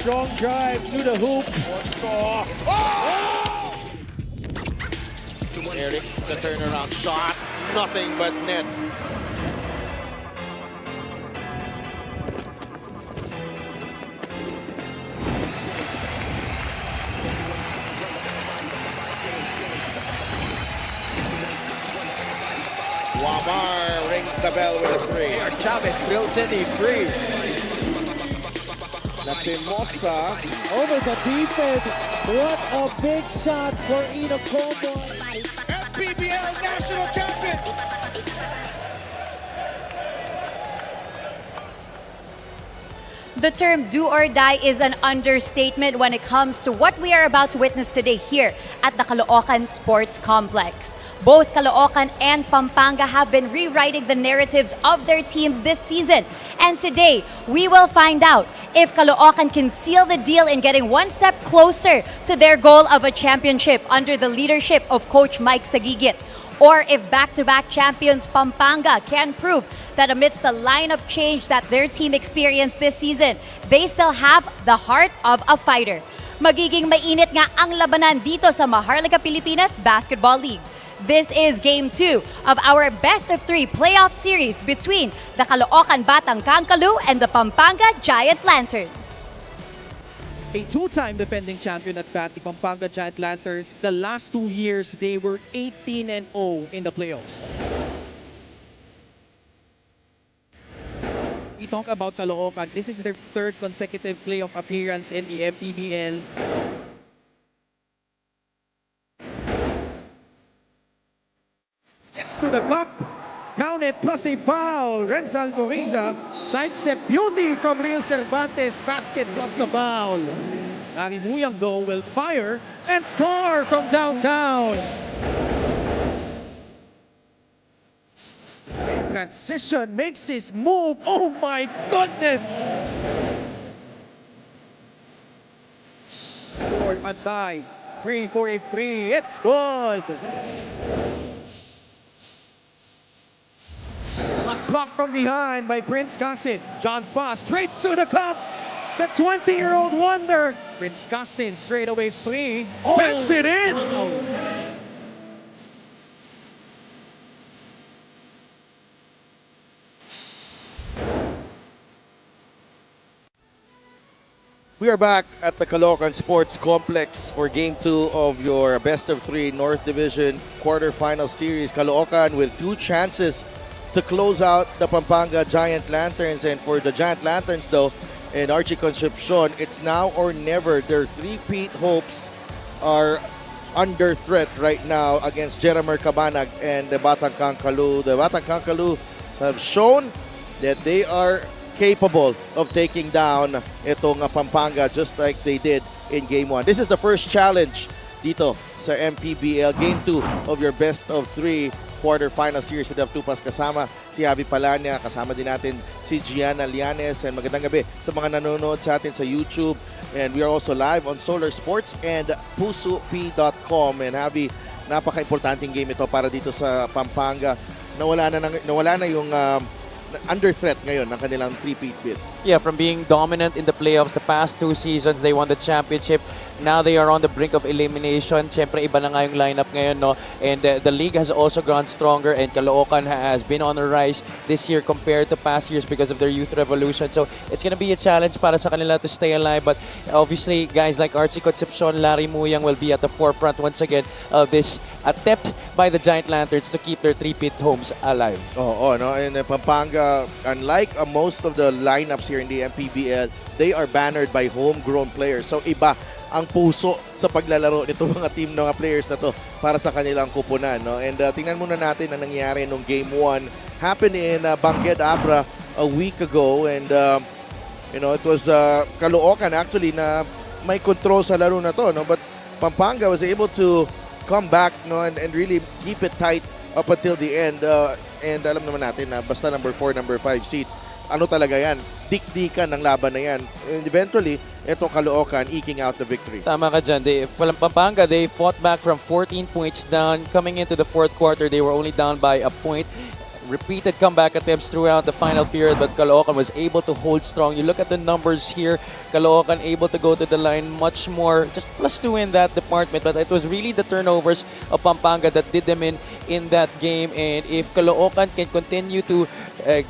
strong drive to the hoop. Saw. Oh! Eric, the turnaround shot. Nothing but net. Wamar rings the bell with a three. Chavez drills in a free. Lastimosa. Over the defense. What a big shot for Eno Como. MPBL National Champion. The term do or die is an understatement when it comes to what we are about to witness today here at the Caloocan Sports Complex. Both Caloocan and Pampanga have been rewriting the narratives of their teams this season. And today, we will find out if Caloocan can seal the deal in getting one step closer to their goal of a championship under the leadership of Coach Mike Sagigit, or if back-to-back champions Pampanga can prove that amidst the lineup change that their team experienced this season, they still have the heart of a fighter. Magiging mainit nga ang labanan dito sa Maharlika Pilipinas Basketball League. This is Game 2 of our best-of-3 playoff series between the Caloocan Batang Kankalu and the Pampanga Giant Lanterns. A two-time defending champion at bat, the Pampanga Giant Lanterns. The last 2 years, they were 18-0 in the playoffs. We talk about Caloocan. This is their third consecutive playoff appearance in the MPBL. To the clock, count it plus a foul. Renzel Coriza sidestep beauty from Real Cervantes, basket plus the foul. Nani Muyang though will fire and score from downtown. Transition makes his move. Oh my goodness! Ford Pantay, 3 for a free. It's good. Blocked from behind by Prince Cassin. John Foss straight to the cup. The 20-year-old wonder. Prince Cassin straight away three. Banks it in. We are back at the Caloocan Sports Complex for Game 2 of your best-of-3 North Division quarterfinal series. Caloocan with 2 chances to close out the Pampanga Giant Lanterns. And for the Giant Lanterns though, and Archie Concepcion, it's now or never. Their three-peat hopes are under threat right now against Jeramer Cabanag and the Batang Kankalu. The Batang Kankalu have shown that they are capable of taking down itong Pampanga just like they did in Game 1. This is the first challenge dito sa MPBL Game 2 of your best-of-3 quarterfinal series sa Davtupas. Kasama si Javi Palania, kasama din natin si Gianna Lianes, and magandang gabi sa mga nanonood sa atin sa YouTube. And we are also live on Solar Sports and pusup.com. And Javi, napaka-importanting game ito para dito sa Pampanga. Nawala na yung under threat ngayon ng kanilang three-peat bid. Yeah, from being dominant in the playoffs the past 2 seasons, they won the championship. Now they are on the brink of elimination. Siyempre, iba na nga yung lineup ngayon, no? And the league has also grown stronger, and Caloocan has been on a rise this year compared to past years because of their youth revolution. So it's gonna be a challenge para sa kanila to stay alive. But obviously, guys like Archie Concepcion, Larry Muyang will be at the forefront once again of this attempt by the Giant Lanterns to keep their three-peat homes alive. Oo, no? And Pampanga, unlike most of the lineups here in the MPBL, they are bannered by homegrown players. So iba ang puso sa paglalaro nito mga team ng players na to para sa kanilang kupunan, no? And tingnan muna natin ang nangyari nung Game 1. Happened in Bangued Abra a week ago, and you know, it was Caloocan actually na may control sa laro na to, no? But Pampanga was able to come back, no, and really keep it tight up until the end. And alam naman natin na basta number 4, number 5 seed, ano talaga yan, dikdikan ng laban na yan. And eventually, ito Caloocan eking out the victory. Tama ka dyan. Pampanga, they fought back from 14 points down. Coming into the fourth quarter, they were only down by a point. repeated comeback attempts throughout the final period, but Caloocan was able to hold strong. You look at the numbers here, Caloocan able to go to the line much more, just +2 in that department, but it was really the turnovers of Pampanga that did them in that game. And if Caloocan can continue to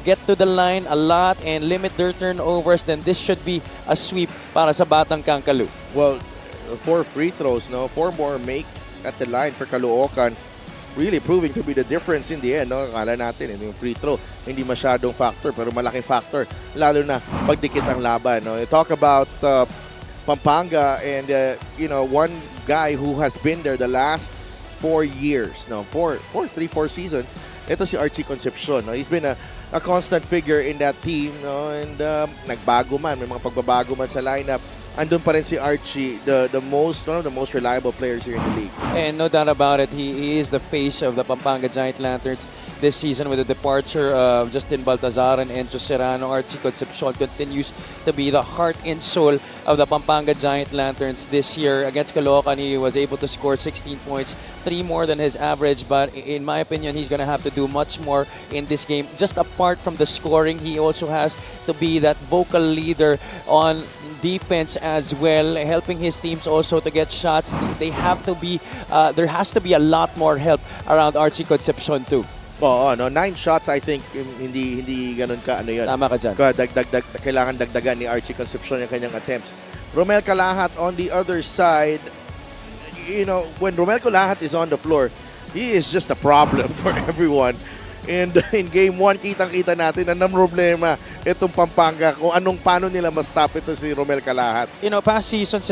get to the line a lot and limit their turnovers, then this should be a sweep para sa Batang Kangkalu. Well, 4 free throws, no? 4 more makes at the line for Caloocan. Really proving to be the difference in the end, no? Akala natin, yung free throw, hindi masyadong factor, pero malaking factor, lalo na pagdikit ang laban, no? You talk about Pampanga and, one guy who has been there the last 4 years, no? 3-4 seasons. Ito si Archie Concepcion, no? He's been a constant figure in that team, no? And nagbago man, may mga pagbabago man sa lineup. Andun pa rin si Archie, one of the most reliable players here in the league. And no doubt about it, he is the face of the Pampanga Giant Lanterns this season with the departure of Justin Baltazar and Enzo Serrano. Archie Concepcion continues to be the heart and soul of the Pampanga Giant Lanterns this year. Against Caloocan, he was able to score 16 points, 3 more than his average, but in my opinion, he's going to have to do much more in this game. Just apart from the scoring, he also has to be that vocal leader on defense as well, helping his teams also to get shots. They have to be, there has to be a lot more help around Archie Concepcion too. Oo, no, 9 shots I think hindi ganun ka ano 'yon. Tama ka dyan. Kailangan dagdagan ni Archie Concepcion yung kanyang attempts. Romel Calahat on the other side, when Romel Calahat is on the floor, he is just a problem for everyone. And in game 1, kitang-kita natin na problema itong Pampanga kung paano nila ma-stop ito si Romel Calahat. Past seasons,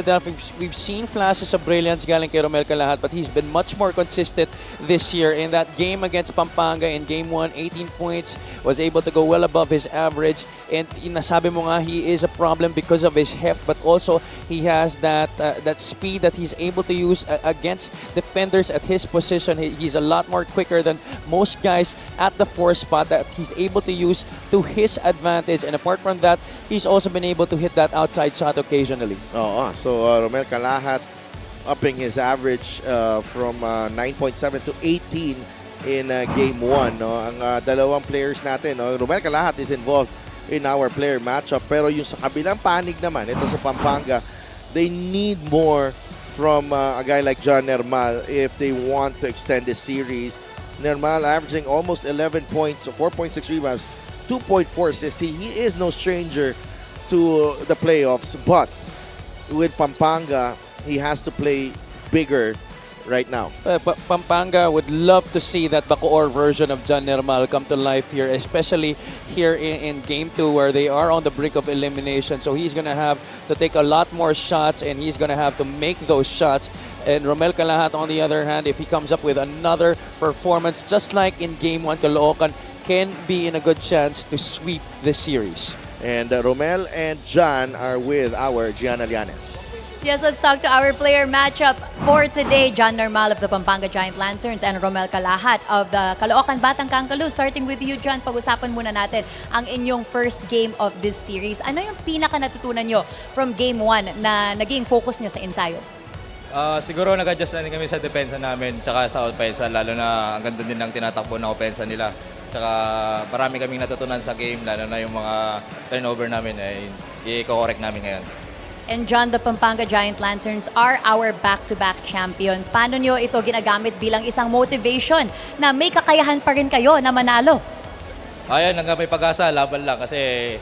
we've seen flashes of brilliance galing kay Romel Calahat, but he's been much more consistent this year. In that game against Pampanga in game 1, 18 points, was able to go well above his average. And nasabi mo nga, he is a problem because of his heft, but also he has that speed that he's able to use against defenders at his position. He's a lot more quicker than most guys at the 4 spot that he's able to use to his advantage. And apart from that, he's also been able to hit that outside shot occasionally. So Romel Calahat upping his average from 9.7 to 18 in game 1. No? Ang dalawang players natin, no? Romel Calahat is involved in our player matchup, pero yung sa kabilang panig naman, ito sa Pampanga, they need more from a guy like John Nermal if they want to extend this series. Nermal averaging almost 11 points, 4.6 rebounds, 2.4 assists. He is no stranger to the playoffs, but with Pampanga, he has to play bigger right now. Pampanga would love to see that Bacoor version of John Nermal come to life here, especially here in Game 2 where they are on the brink of elimination. So he's going to have to take a lot more shots and he's going to have to make those shots. And Romel Calahat, on the other hand, if he comes up with another performance, just like in Game 1, Caloocan can be in a good chance to sweep this series. And Romel and John are with our Gianna Llanes. Yes, let's talk to our player matchup for today. John Normal of the Pampanga Giant Lanterns and Romel Calahat of the Caloocan Batang Kangkalu. Starting with you, John, pag-usapan muna natin ang inyong first game of this series. Ano yung pinaka natutunan nyo from game 1 na naging focus nyo sa ensayo? Siguro nag-adjust na din kami sa depensa namin tsaka sa offense, lalo na ang ganda din ng tinatakbo na offense nila. Tsaka marami kaming natutunan sa game, lalo na yung mga turnover namin ay i-correct namin ngayon. And John, the Pampanga Giant Lanterns are our back-to-back champions. Paano nyo ito ginagamit bilang isang motivation na may kakayahan pa rin kayo na manalo? Ayun, hanggang may pag-asa, laban lang kasi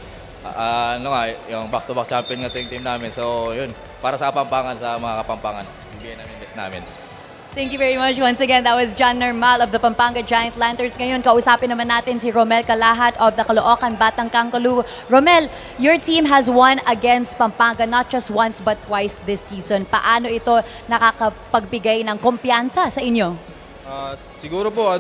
yung back-to-back champion nga yung team namin. So yun, para sa Kapampangan, sa mga Kapampangan, bigyan namin best namin. Thank you very much. Once again, that was John Normal of the Pampanga Giant Lanterns. Ngayon, kausapin naman natin si Romel Calahat of the Caloocan Batang Kangkalu. Romel, your team has won against Pampanga not just once but twice this season. Paano ito nakakapagbigay ng kumpiyansa sa inyo? Siguro po,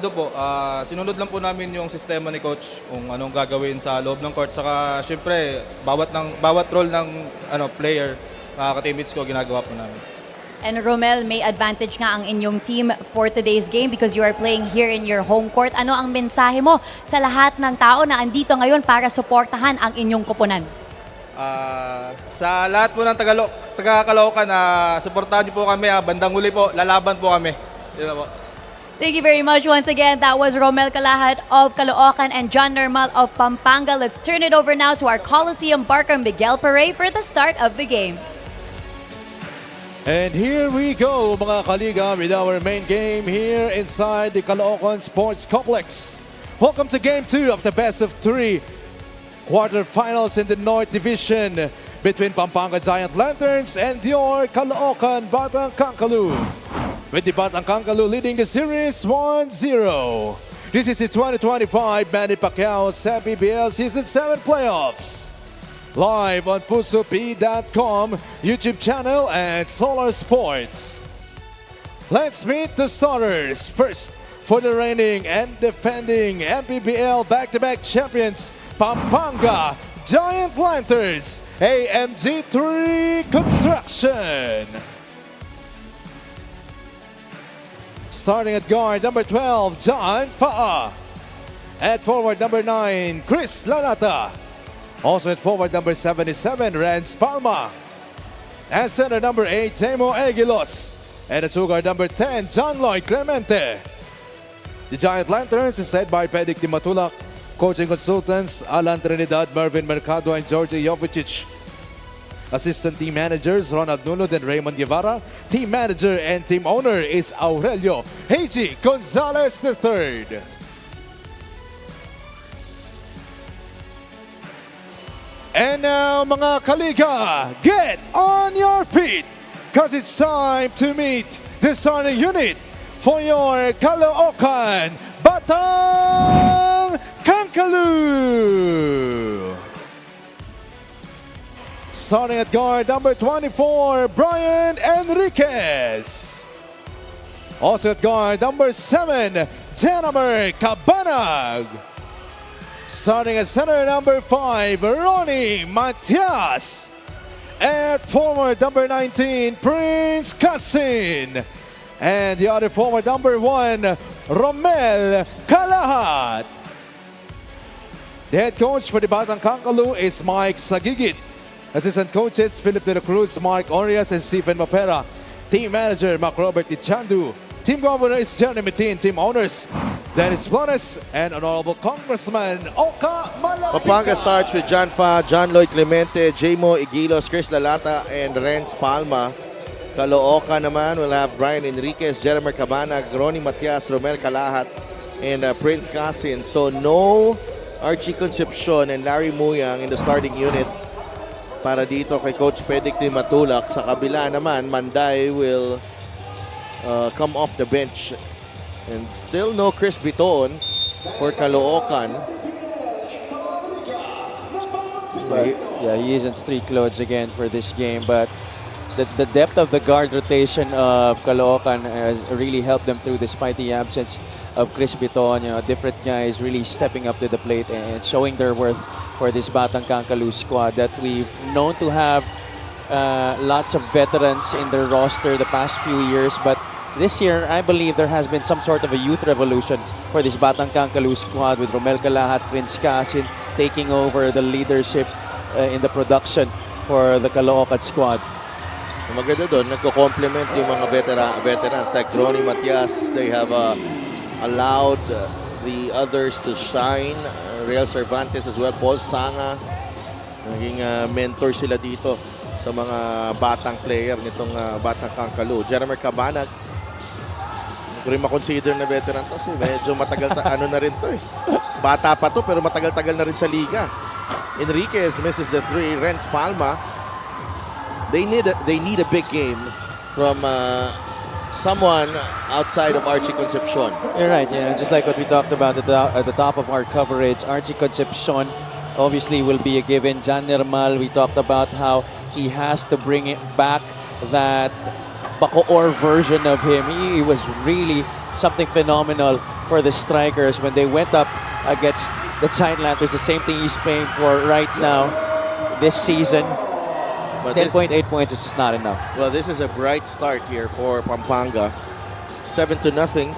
sinunod lang po namin yung sistema ni Coach kung anong gagawin sa loob ng court. Saka, syempre, bawat role ng player, ka-teammates ko, ginagawa po namin. And Romel, may advantage nga ang inyong team for today's game because you are playing here in your home court. Ano ang mensahe mo sa lahat ng tao na andito ngayon para suportahan ang inyong koponan? Sa lahat po ng taga-Caloocan, suportahan niyo po kami. Bandang huli po, lalaban po kami. Yun na po. Thank you very much once again. That was Romel Calahat of Caloocan and John Normal of Pampanga. Let's turn it over now to our Coliseum Barker Miguel Pere for the start of the game. And here we go, mga kaliga, with our main game here inside the Caloocan Sports Complex. Welcome to Game 2 of the best of 3 quarterfinals in the North Division between Pampanga Giant Lanterns and your Caloocan Batang Kankalu. With the Batang Kankalu leading the series 1-0. This is the 2025 Manny Pacquiao's MPBL Season 7 playoffs. Live on PusoP.com, YouTube channel, and Solar Sports. Let's meet the starters. First, for the reigning and defending MPBL back-to-back champions, Pampanga Giant Lanterns, AMG3 Construction. Starting at guard, number 12, John Faa. At forward, number 9, Chris Lalata. Also at forward, number 77, Renz Palma. At center, number 8, Jemo Aguilos. And at two guard, number 10, John Lloyd Clemente. The Giant Lanterns is led by Pedic Matulak. Coaching consultants, Alan Trinidad, Mervin Mercado, and Georgie Jovicic. Assistant team managers, Ronald Nunod and Raymond Guevara. Team manager and team owner is Aurelio Heiji Gonzalez III. And now, mga kaliga, get on your feet, because it's time to meet the starting unit for your Caloocan Batang Kankalu. Starting at guard, number 24, Brian Enriquez. Also at guard, number 7, Janamer Cabanag. Starting at center, number 5, Ronnie Matias. At forward, number 19, Prince Casin. And the other forward, number 1, Romel Calahat. The head coach for the Batang Kankalu is Mike Sagigit. Assistant coaches, Philip De La Cruz, Mark Orias, and Stephen Mapera. Team manager, Mac Robert Ichandu. Team governor is Jeremy Tin. Team owners, Dennis Flores, and Honorable Congressman Oka Malapita. Pampanga starts with John Fa, John Lloyd Clemente, Jemo Igilos, Chris Lalata, and Renz Palma. Caloocan naman will have Brian Enriquez, Jeremy Cabanag, Ronnie Matias, Romel Calahat, and Prince Casin. So no Archie Concepcion and Larry Muyang in the starting unit para dito kay Coach Pedic Matulak. Sa kabila naman, Manday will come off the bench. And still no Chris Biton for Caloocan. Yeah, he is in street clothes again for this game, but the depth of the guard rotation of Caloocan has really helped them through despite the absence of Chris Biton. You know, different guys really stepping up to the plate and showing their worth for this Batang Kankalu squad that we've known to have lots of veterans in their roster the past few years, but this year, I believe there has been some sort of a youth revolution for this Batang Kankalu squad with Romel Calahat, Prince Casin taking over the leadership in the production for the Caloocan squad. Maganda doon, nagko-complement yung mga veterans like Ronnie Matias. They have allowed the others to shine. Real Cervantes as well, Paul Sanga. Naging mentor sila dito sa mga batang player nitong Batang Kankalu. Jeremy Cabanag, hindi ko rin makonsider na veteran to kasi medyo matagal ano na rin to eh. Bata pa to pero matagal-tagal na rin sa liga. Enriquez misses the 3. Renz Palma, they need a big game from someone outside of Archie Concepcion. You're right, yeah, just like what we talked about at the top of our coverage, Archie Concepcion obviously will be a given. Jan Nermal, we talked about how he has to bring it back, that Bacoor version of him. He was really something phenomenal for the strikers when they went up against the Giant Lanterns. The same thing he's playing for right now this season. 10.8 points is just not enough. Well, this is a bright start here for Pampanga. 7-0.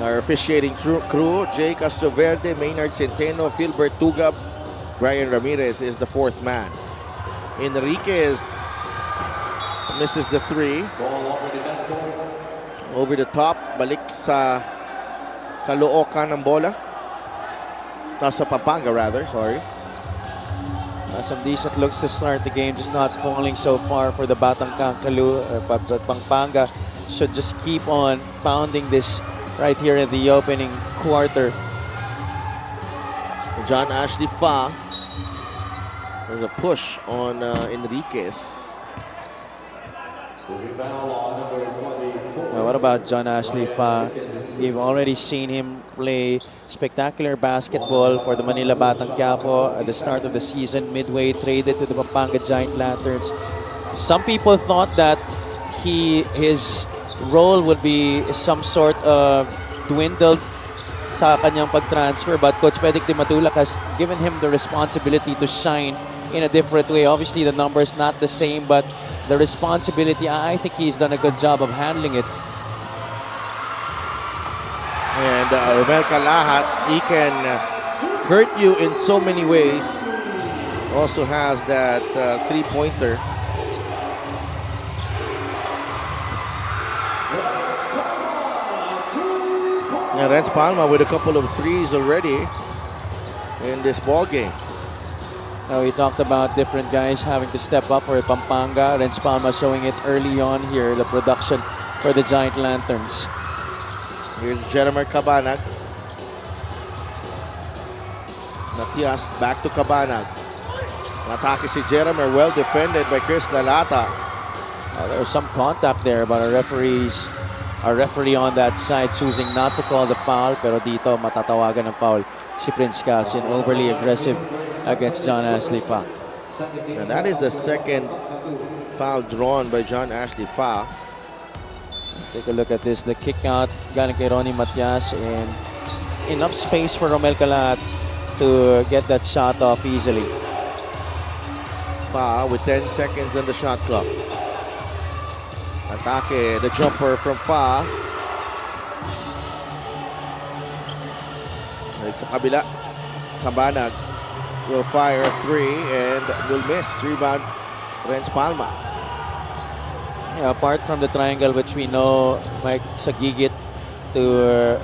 Our officiating crew, Jay Castroverde, Maynard Centeno, Philbert Tugab, Brian Ramirez is the fourth man. Enriquez misses the 3. Over the top, balik sa Caloocan ng bola. Sa Pampanga rather, sorry. Some decent looks to start the game, just not falling so far for the Pampanga should just keep on pounding this right here in the opening quarter. John Ashley Fa. There's a push on Enriquez. What about John Ashley Fa? We've already seen him play spectacular basketball for the Manila Batang Quiapo at the start of the season, midway traded to the Pampanga Giant Lanterns. Some people thought that his role would be some sort of dwindled sa kanyang pag-transfer, but Coach Pedic Di Matulak has given him the responsibility to shine in a different way. Obviously, the numbers not the same, but the responsibility, I think he's done a good job of handling it. And Romel Calahat, he can hurt you in so many ways. Also has that three-pointer. And Renz Palma with a couple of threes already in this ball game. Now we talked about different guys having to step up for Pampanga. Renz Palma showing it early on here, the production for the Giant Lanterns. Here's Jeremy Cabanag. Matias back to Cabanag. Atake si Jeremy, well defended by Chris Lalata. There was some contact there, but our referee on that side choosing not to call the foul, pero dito matatawagan ng foul si Prince Cassian, overly aggressive against John Ashley Fa. And that is the second foul drawn by John Ashley Fa. Take a look at this, the kick out galing kay Ronnie Matias, and enough space for Romel Calat to get that shot off easily. Fa with 10 seconds on the shot clock. Atake, the jumper from Fa. Balik sa kabila. Cabanag will fire a three and will miss. Rebound, Renz Palma. Yeah, apart from the triangle, which we know Mike Sagigit to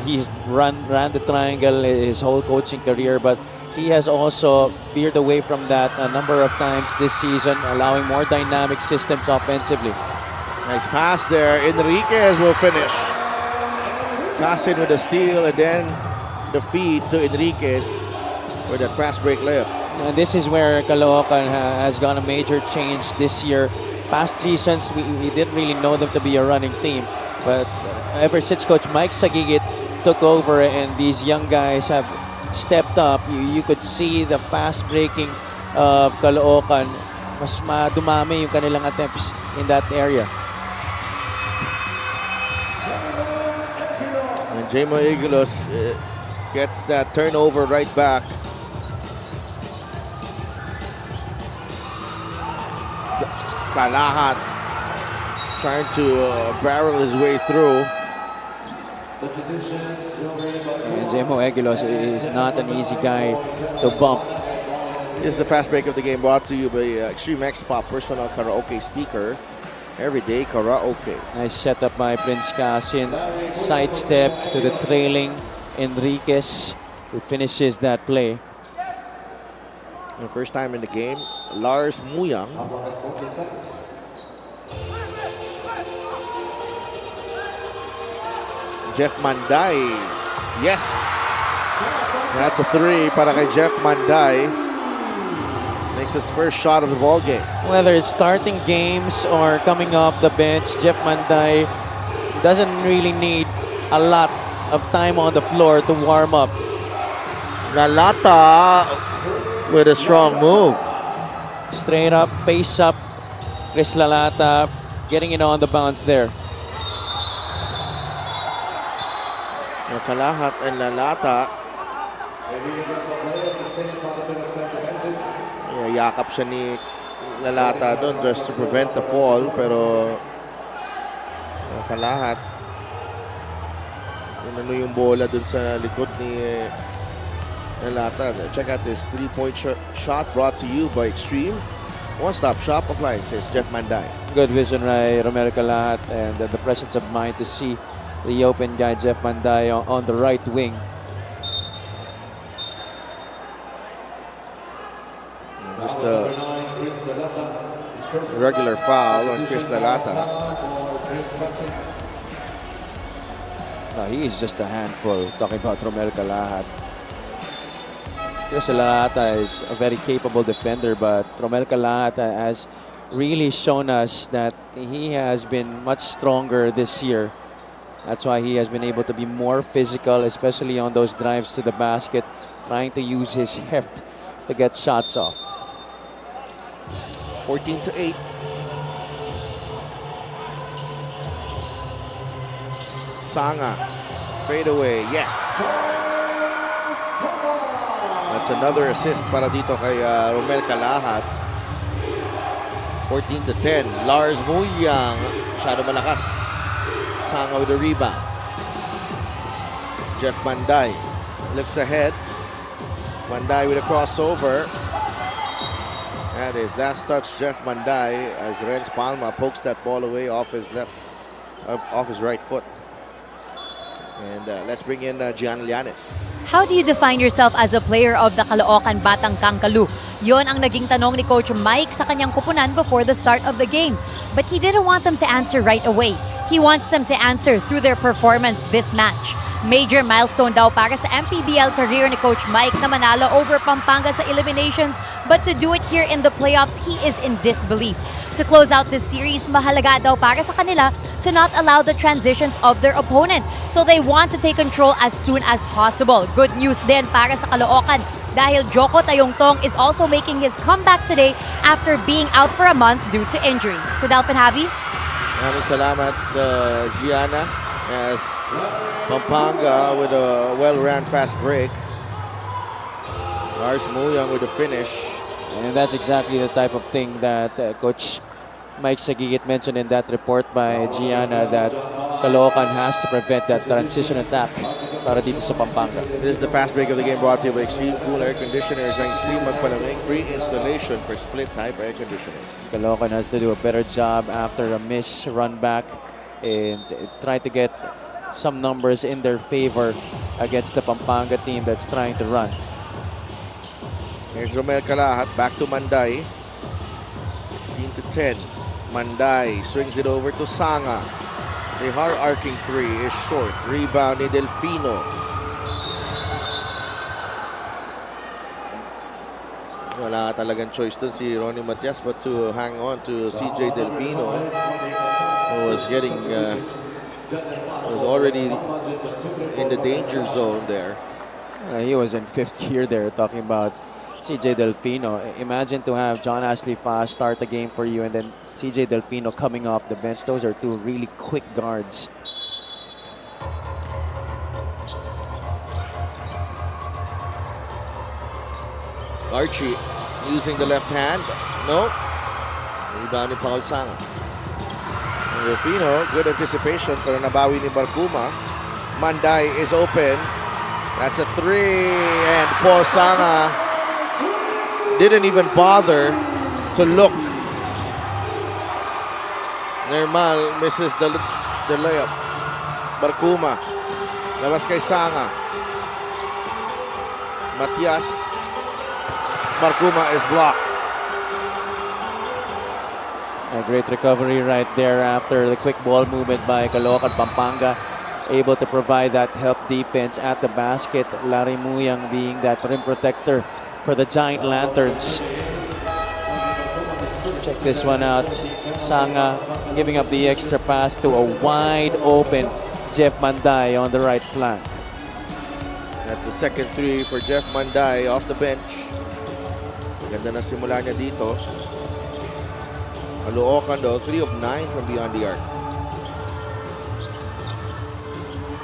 he's ran the triangle his whole coaching career, but he has also veered away from that a number of times this season, allowing more dynamic systems offensively. Nice pass there. Enriquez will finish. Casin with a steal and then the feed to Enriquez for that fast break layup. And this is where Caloocan has gone a major change this year. Past seasons, we didn't really know them to be a running team, but ever since Coach Mike Sagigit took over and these young guys have stepped up, you could see the fast breaking of Caloocan. Mas dumami yung kanilang attempts in that area. And Jamo Igulos gets that turnover right back. Calahat trying to barrel his way through. And Jemo Eguilos is not an easy guy to bump. This is the fast break of the game brought to you by Extreme X Pop personal karaoke speaker. Everyday karaoke. Nice setup by Prince Casin. Sidestep to the trailing Enriquez, who finishes that play. The first time in the game, Lars Muyang. Jeff Manday. Yes! That's a three para kay Jeff Manday. Makes his first shot of the ball game. Whether it's starting games or coming off the bench, Jeff Manday doesn't really need a lot of time on the floor to warm up. Lalata with a strong move. Straight up, face up, Chris Lalata getting it on the bounce there. Calahat and Lalata. Yakap siya ni Lalata doon just to prevent the fall, pero Calahat inano yung bola doon sa likod ni Lalata. Check out this three-point shot brought to you by Extreme One-stop shop appliances, Jeff Manday. Good vision by Romel Calat, and the presence of mind to see the open guy Jeff Manday on the right wing. Just a regular foul on Chris Lalata. No, he is just a handful. Talking about Romel Calat. Chris Lalata is a very capable defender, but Romel Calat has really shown us that he has been much stronger this year. That's why he has been able to be more physical, especially on those drives to the basket, trying to use his heft to get shots off. 14-8. Sanga, fade away, yes. That's another assist para dito kay Romel Calahat. 14-10. Lars Muyang, masyado malakas. Sanga with the rebound. Jeff Manday looks ahead. Manday with a crossover. That is last touch Jeff Manday as Renz Palma pokes that ball away off his right foot. And let's bring in Gian Llanes. How do you define yourself as a player of the Caloocan Batang Kangkalu? Yon ang naging tanong ni Coach Mike sa kanyang kupunan before the start of the game. But he didn't want them to answer right away. He wants them to answer through their performance this match. Major milestone daw para sa MPBL career ni Coach Mike na manalo over Pampanga sa eliminations, but to do it here in the playoffs, he is in disbelief. To close out this series, mahalaga daw para sa kanila to not allow the transitions of their opponent. So they want to take control as soon as possible. Good news din para sa Caloocan dahil Joko Tayongtong is also making his comeback today after being out for a month due to injury. So Delphin Javi? Maraming salamat, Gianna, as Pampanga with a well-ran fast break. Lars Muyang with the finish. And that's exactly the type of thing that Coach Mike Sagigit mentioned in that report by Gianna, that Caloocan has to prevent that transition attack para dito sa Pampanga. This is the fast break of the game brought to you by Extreme Cool Air Conditioners and Extreme Magpalamig. Free installation for split-type air conditioners. Caloocan has to do a better job after a miss run back and try to get some numbers in their favor against the Pampanga team that's trying to run. Here's Romel Calahat, back to Manday. 16-10. Manday swings it over to Sanga. The hard-arcing three is short. Rebound ni Delfino. Wala talagang choice dun si Ronnie Matias but to hang on to CJ Delfino, who was getting was already in the danger zone there. He was in fifth gear there, talking about CJ Delfino. Imagine to have John Ashley Fast start the game for you and then CJ Delfino coming off the bench. Those are two really quick guards. Archie using the left hand. No. Rebound ni Paul Sanga. Delfino, good anticipation pero nabawi ni Barcuma. Manday is open. That's a three and Paul Sanga didn't even bother to look. Normal misses the layup. Barcuma. Labas kay Sanga. Matias. Barcuma is blocked. A great recovery right there after the quick ball movement by Caloocan. Pampanga able to provide that help defense at the basket. Larry Muyang being that rim protector for the Giant Lanterns. Check this one out. Sanga giving up the extra pass to a wide open Jeff Manday on the right flank. That's the second three for Jeff Manday off the bench. Ganda na simula niya dito. Caloocan though, 3 of 9 from beyond the arc.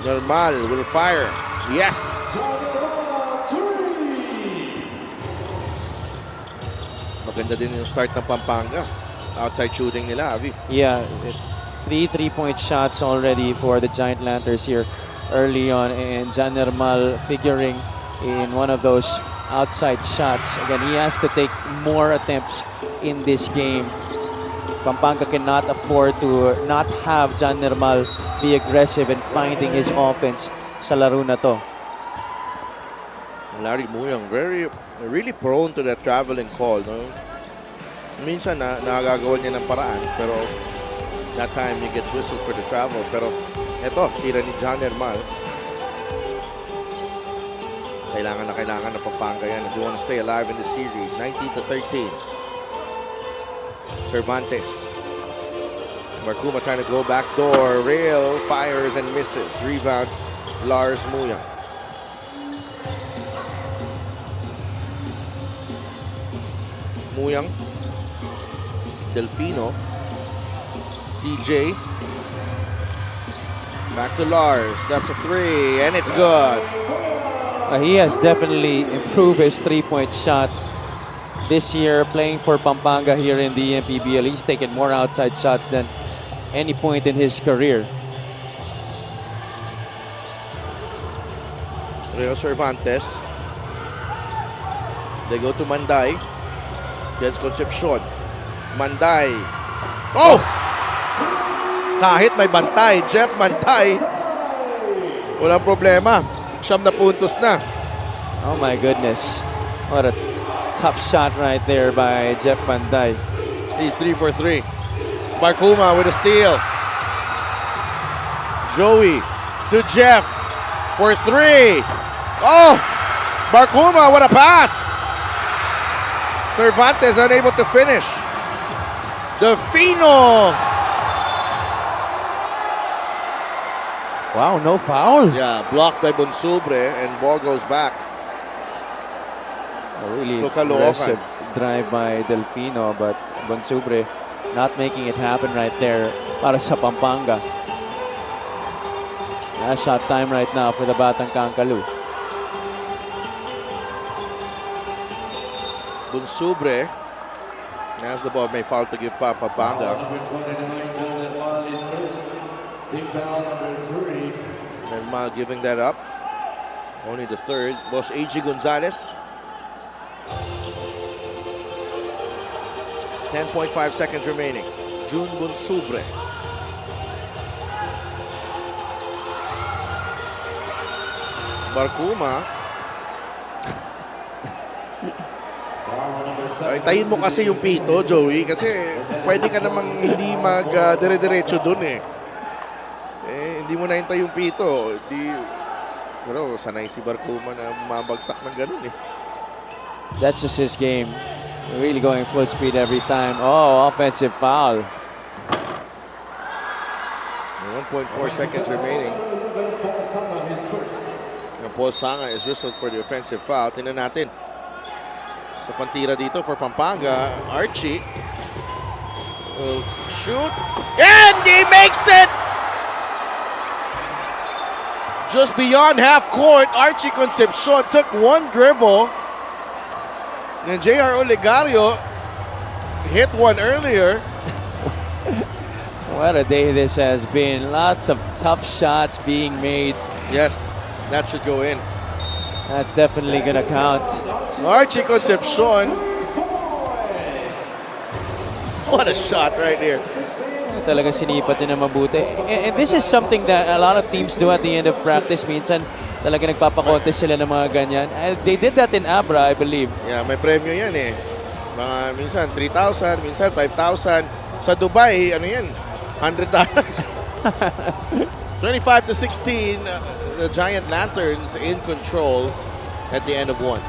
Normal will fire. Yes! Maganda din yung start ng Pampanga. Outside shooting nila, Avi. Yeah, 3 3-point shots already for the Giant Lanterns here early on, and Jan Nermal figuring in one of those outside shots. Again, he has to take more attempts in this game. Pampanga cannot afford to not have John Nermal be aggressive and finding his offense sa laro na to. Larry Muyang, really prone to that traveling call. No? Minsan nagagawa niya ng paraan, pero that time he gets whistled for the travel. Pero eto, tira ni John Nermal. Kailangan na Pampanga yan if you want to stay alive in the series. 19-13. Cervantes. Marcuma trying to go back door. Rail fires and misses. Rebound, Lars Muyang. Muyang. Delfino. CJ. Back to Lars. That's a three, and it's good. He has definitely improved his three-point shot this year playing for Pampanga here in the MPBL. He's taken more outside shots than any point in his career. Rio Cervantes. They go to Manday. Gets Concepcion. Manday. Oh! Kahit may bantay, Jeff Manday. Walang problema. 9 na puntos na. Oh my goodness. What a tough shot right there by Jeff Panday. He's 3 for 3. Marcuma with a steal. Joey to Jeff for 3. Oh! Marcuma, what a pass! Cervantes unable to finish. Delfino. Wow, no foul. Yeah, blocked by Bonsubre and ball goes back. A really to Caloocan. aggressive drive by Delfino, but Bonsubre not making it happen right there para sa Pampanga. Last shot time right now for the Batang Kangkalu. Bonsubre has the ball, may foul to give pa Pampanga. Nermal giving that up. Only the third. Boss A.G. Gonzalez. 10.5 seconds remaining. June Bonsubre. Marcuma. Ay, tayin mo kasi yung pito, Joey, kasi pwede ka namang hindi dire-diretso dun eh. Hindi mo nahintay yung pito. Pero sanay si Marcuma na mabagsak ng ganun eh. That's just his game. Really going full speed every time. Oh, offensive foul. 1.4 seconds remaining. Paul Sanga is whistled for the offensive foul. Tingnan natin. Sa pantira dito for Pampanga, Archie will shoot. And he makes it! Just beyond half court, Archie Concepcion took one dribble. And J.R. Olegario hit one earlier. What a day this has been. Lots of tough shots being made. Yes, that should go in. That's definitely gonna count. Archie Concepcion. What a shot right there. Talaga sinipat din na mabuti. And this is something that a lot of teams do at the end of practice. Minsan talaga nagpapakontest sila ng mga ganyan. They did that in Abra, I believe. Yeah, may premyo yan eh. Mga minsan 3,000, minsan 5,000. Sa Dubai, ano yan? $100. 25-16, the Giant Lanterns in control at the end of one.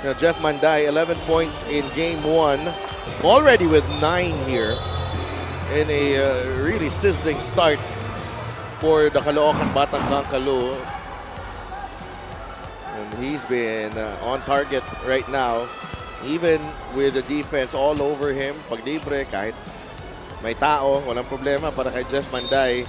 Now Jeff Manday, 11 points in game one, already with 9 here in a really sizzling start for the Caloocan Batang Kangkalu. And he's been on target right now. Even with the defense all over him, pag libre, kahit may tao, walang problema para kay Jeff Manday.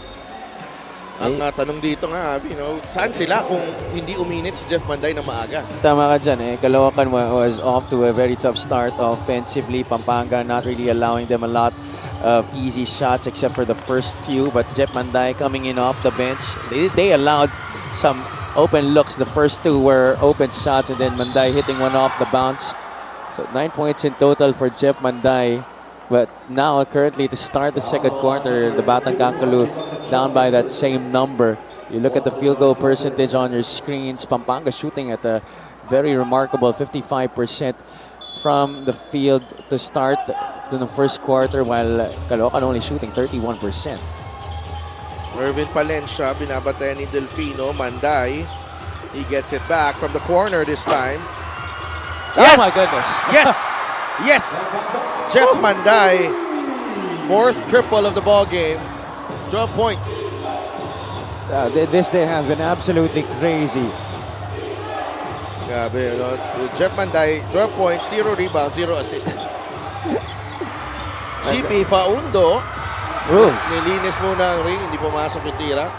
Ang tanong dito nga, saan sila kung hindi uminit si Jeff Manday na maaga? Tama ka dyan eh. Caloocan was off to a very tough start offensively. Pampanga not really allowing them a lot of easy shots except for the first few. But Jeff Manday coming in off the bench. They allowed some open looks. The first two were open shots and then Manday hitting one off the bounce. So 9 points in total for Jeff Manday. But now, currently, to start the second quarter, the Batang Caloocan down by that same number. You look at the field goal percentage on your screens. Pampanga shooting at a very remarkable 55% from the field to start the first quarter, while Caloocan only shooting 31%. Mervin Palencia, binabatay ni Delfino. Manday, he gets it back from the corner this time. Oh my goodness. Yes! Yes! Jeff Manday, fourth triple of the ball game, 12 points. This day has been absolutely crazy. Grabe, Jeff Manday, 12 points, 0 rebounds, 0 assists. GP Faundo, nilinis muna ang ring, hindi pumasok yung tira.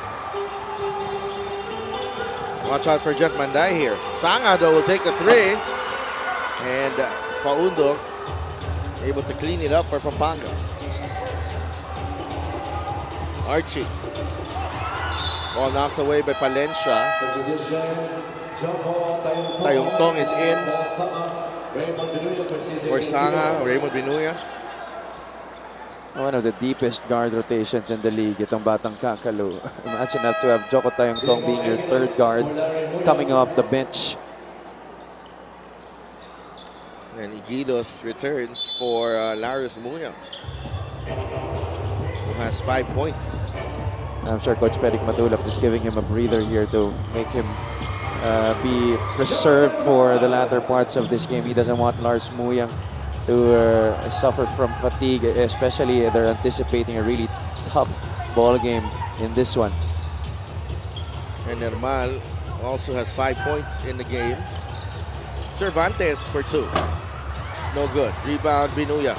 Watch out for Jeff Manday here. Sanga though will take the three. And Faundo able to clean it up for Pampanga. Archie. Ball knocked away by Palencia. Tayungtong is in. For Sanga, Raymond Binuya. One of the deepest guard rotations in the league, itong Batang Caloocan. Imagine to have Joko Tayungtong being your third guard coming off the bench. And Igilos returns for Larius Muya, who has 5 points. I'm sure Coach Peric Matulap is giving him a breather here to make him be preserved for the latter parts of this game. He doesn't want Lars Muyang to suffer from fatigue, especially they're anticipating a really tough ball game in this one. And Nermal also has 5 points in the game. Cervantes for 2. No good. Rebound, Binuya.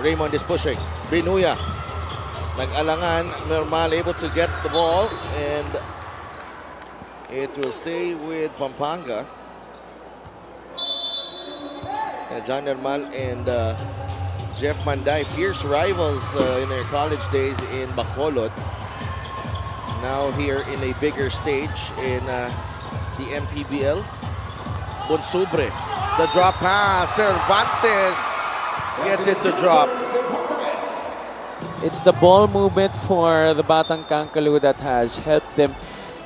Raymond is pushing. Binuya. Nag-alangan. Nermal able to get the ball. And it will stay with Pampanga. John Nermal and Jeff Manday, fierce rivals in their college days in Bacolod. Now here in a bigger stage in the MPBL. Bonsubre, the drop pass, Cervantes gets it to drop. It's the ball movement for the Batang Caloocan that has helped them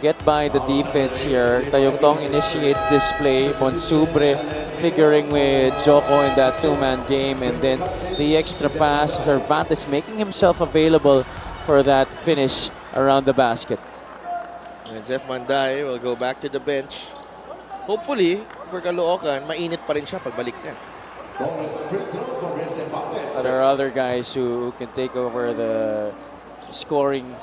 get by the defense here. Tayungtong initiates this play. Bonsubre figuring with Joko in that two-man game, and then the extra pass, Cervantes making himself available for that finish around the basket. And Jeff Manday will go back to the bench. Hopefully, for Caloocan, mainit pa rin siya pagbalik niya. There are other guys who can take over the scoring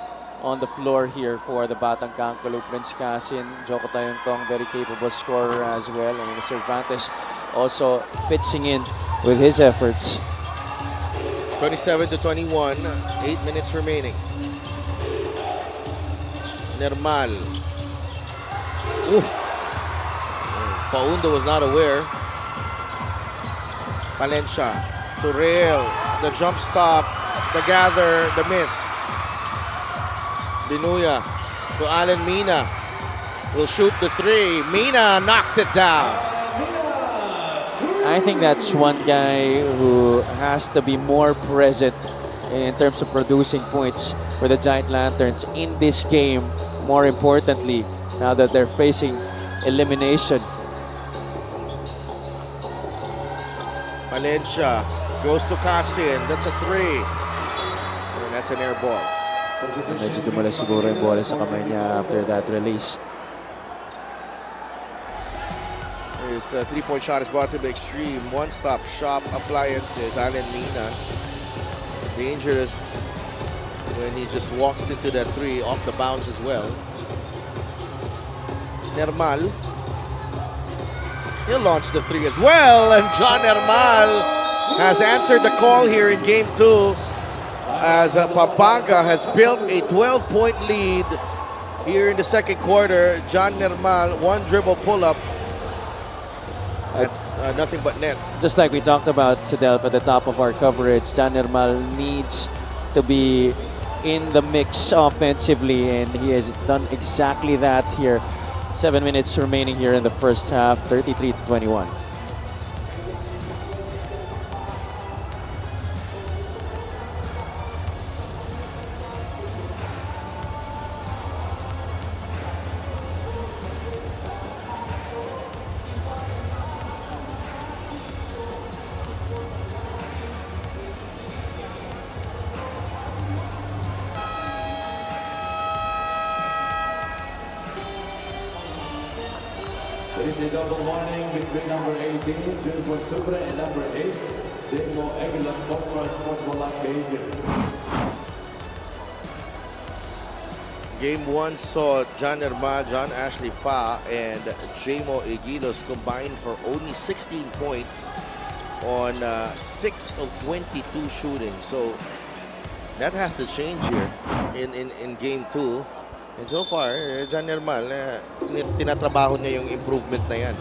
on the floor here for the Batang Caloocan. Prince Casin, Joko Tayungtong, very capable scorer as well. And Cervantes also pitching in with his efforts. 27-21, 8 minutes remaining. Nermal. Faundo was not aware. Palencia to rail. The jump stop, the gather, the miss. Binuya to Alan Mina. Will shoot the three. Mina knocks it down. I think that's one guy who has to be more present in terms of producing points for the Giant Lanterns in this game. More importantly, now that they're facing elimination. Palencia goes to Casin. That's a three. And that's an air ball. Medyo dumala siguro yung bola sa kamay niya after that release. His three-point shot is brought to the extreme. One-stop shop appliances. Alan Mina. Dangerous when he just walks into that three off the bounce as well. Nermal. He'll launch the three as well. And John Hermal has answered the call here in game 2 as Pampanga has built a 12-point lead here in the second quarter. John Hermal, one dribble pull-up. That's nothing but net. Just like we talked about, Sidelf, at the top of our coverage, Jan Hermal needs to be in the mix offensively, and he has done exactly that here. 7 minutes remaining here in the first half, 33-21. This is a double warning between number 18, Junior Supra, and number 8, Jimo Aguilas Sports Sportsball behavior. Game 1 saw John Hermal, John Ashley Fa, and Jamo Egilos combined for only 16 points on 6 of 22 shooting. So that has to change here in game 2. And so far, John Hermal, tinatrabaho niya yung improvement na yan.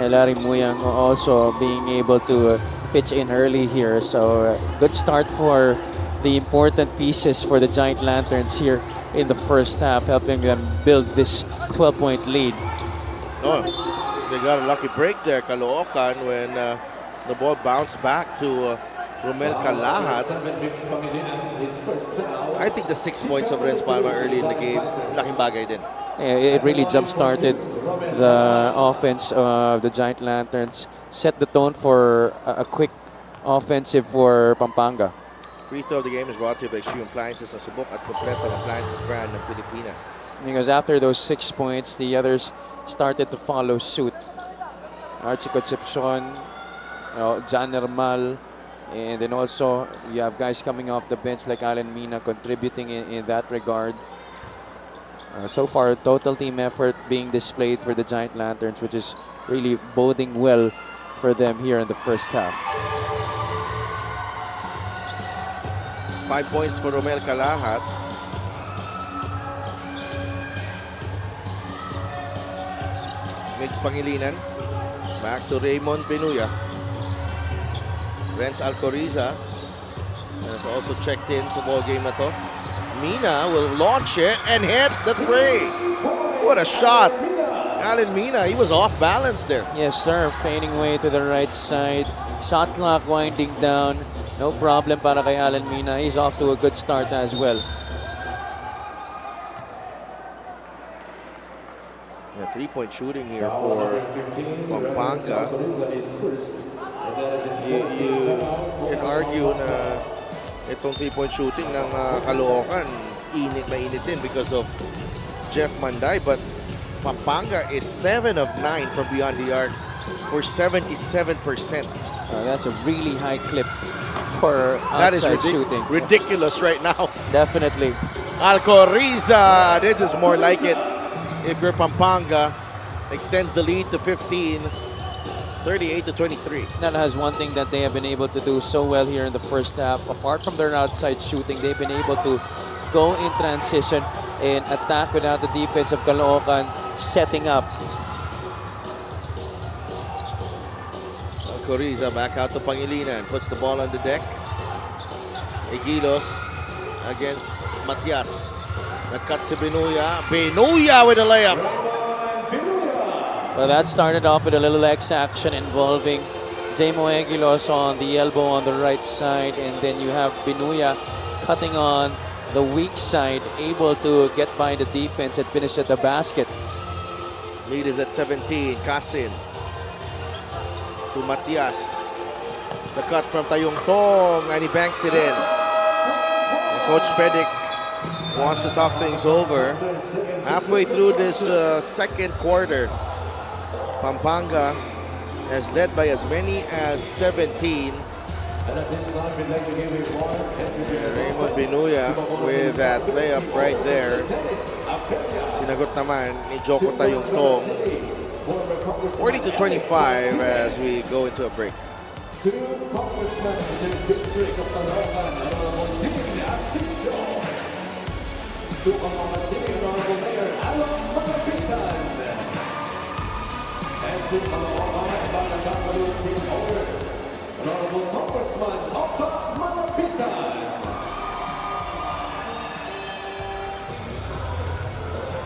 And Larry Muyang also being able to pitch in early here. So good start for the important pieces for the Giant Lanterns here in the first half, helping them build this 12-point lead. Oh, they got a lucky break there, Caloocan, when the ball bounced back to Romel Calahat. I think the 6 points of Renz Palma early in the game, laking bagay din. It really jump-started the offense of the Giant Lanterns, set the tone for a quick offensive for Pampanga. Free throw of the game is brought to you by Extreme Appliances na subok at kompletong appliances brand ng Pilipinas. Because after those 6 points, the others started to follow suit. Archie Concepcion, Jan Hermal, and then also you have guys coming off the bench like Alan Mina contributing in that regard. So far, total team effort being displayed for the Giant Lanterns, which is really boding well for them here in the first half. 5 points for Romel Calahat. Mitch Pangilinan. Back to Raymond Benuya. Renz Alcoriza has also checked in sa ball game na to. Mina will launch it and hit the three. What a shot. Alan Mina, he was off balance there. Yes, sir. Fading away to the right side. Shot clock winding down. No problem para kay Alan Mina. He's off to a good start as well. Yeah, 3-point shooting here for Pampanga. You can argue na itong 3-point shooting ng Caloocan init na init din because of Jeff Manday, but Pampanga is 7 of 9 from beyond the arc for 77%. That's a really high clip for That is outside shooting. ridiculous right now. Definitely. Alcoriza, this is more like it. If you're Pampanga, extends the lead to 15, 38-23. That has one thing that they have been able to do so well here in the first half. Apart from their outside shooting, they've been able to go in transition and attack without the defense of Caloocan setting up. Alcoriza back out to Pangilinan, puts the ball on the deck. Egilos against Matias. Nagcut si Benuya. Benuya with a layup. Well, that started off with a little X action involving Jamo Aguilos on the elbow on the right side, and then you have Benuya cutting on the weak side, able to get by the defense and finish at the basket. Lead is at 17. Kasin to Matias. The cut from Tayong Tong, and he banks it in. And Coach Pedic wants to talk things over. Halfway through this second quarter, Pampanga has led by as many as 17. And at this time, we'd like to give a warm Raymond Benuya with that layup right there. Sinagot naman ni Joko Tayong Tong. 40 to 25 as we go into a break. To Congressman in the District of Caloocan, Honorable Timmy Asisio. To Pampanga City, Honorable Mayor Alan Malapitan. And to Caloocan, Pampanga Team Owner, Honorable Congressman Hoppa Malapitan.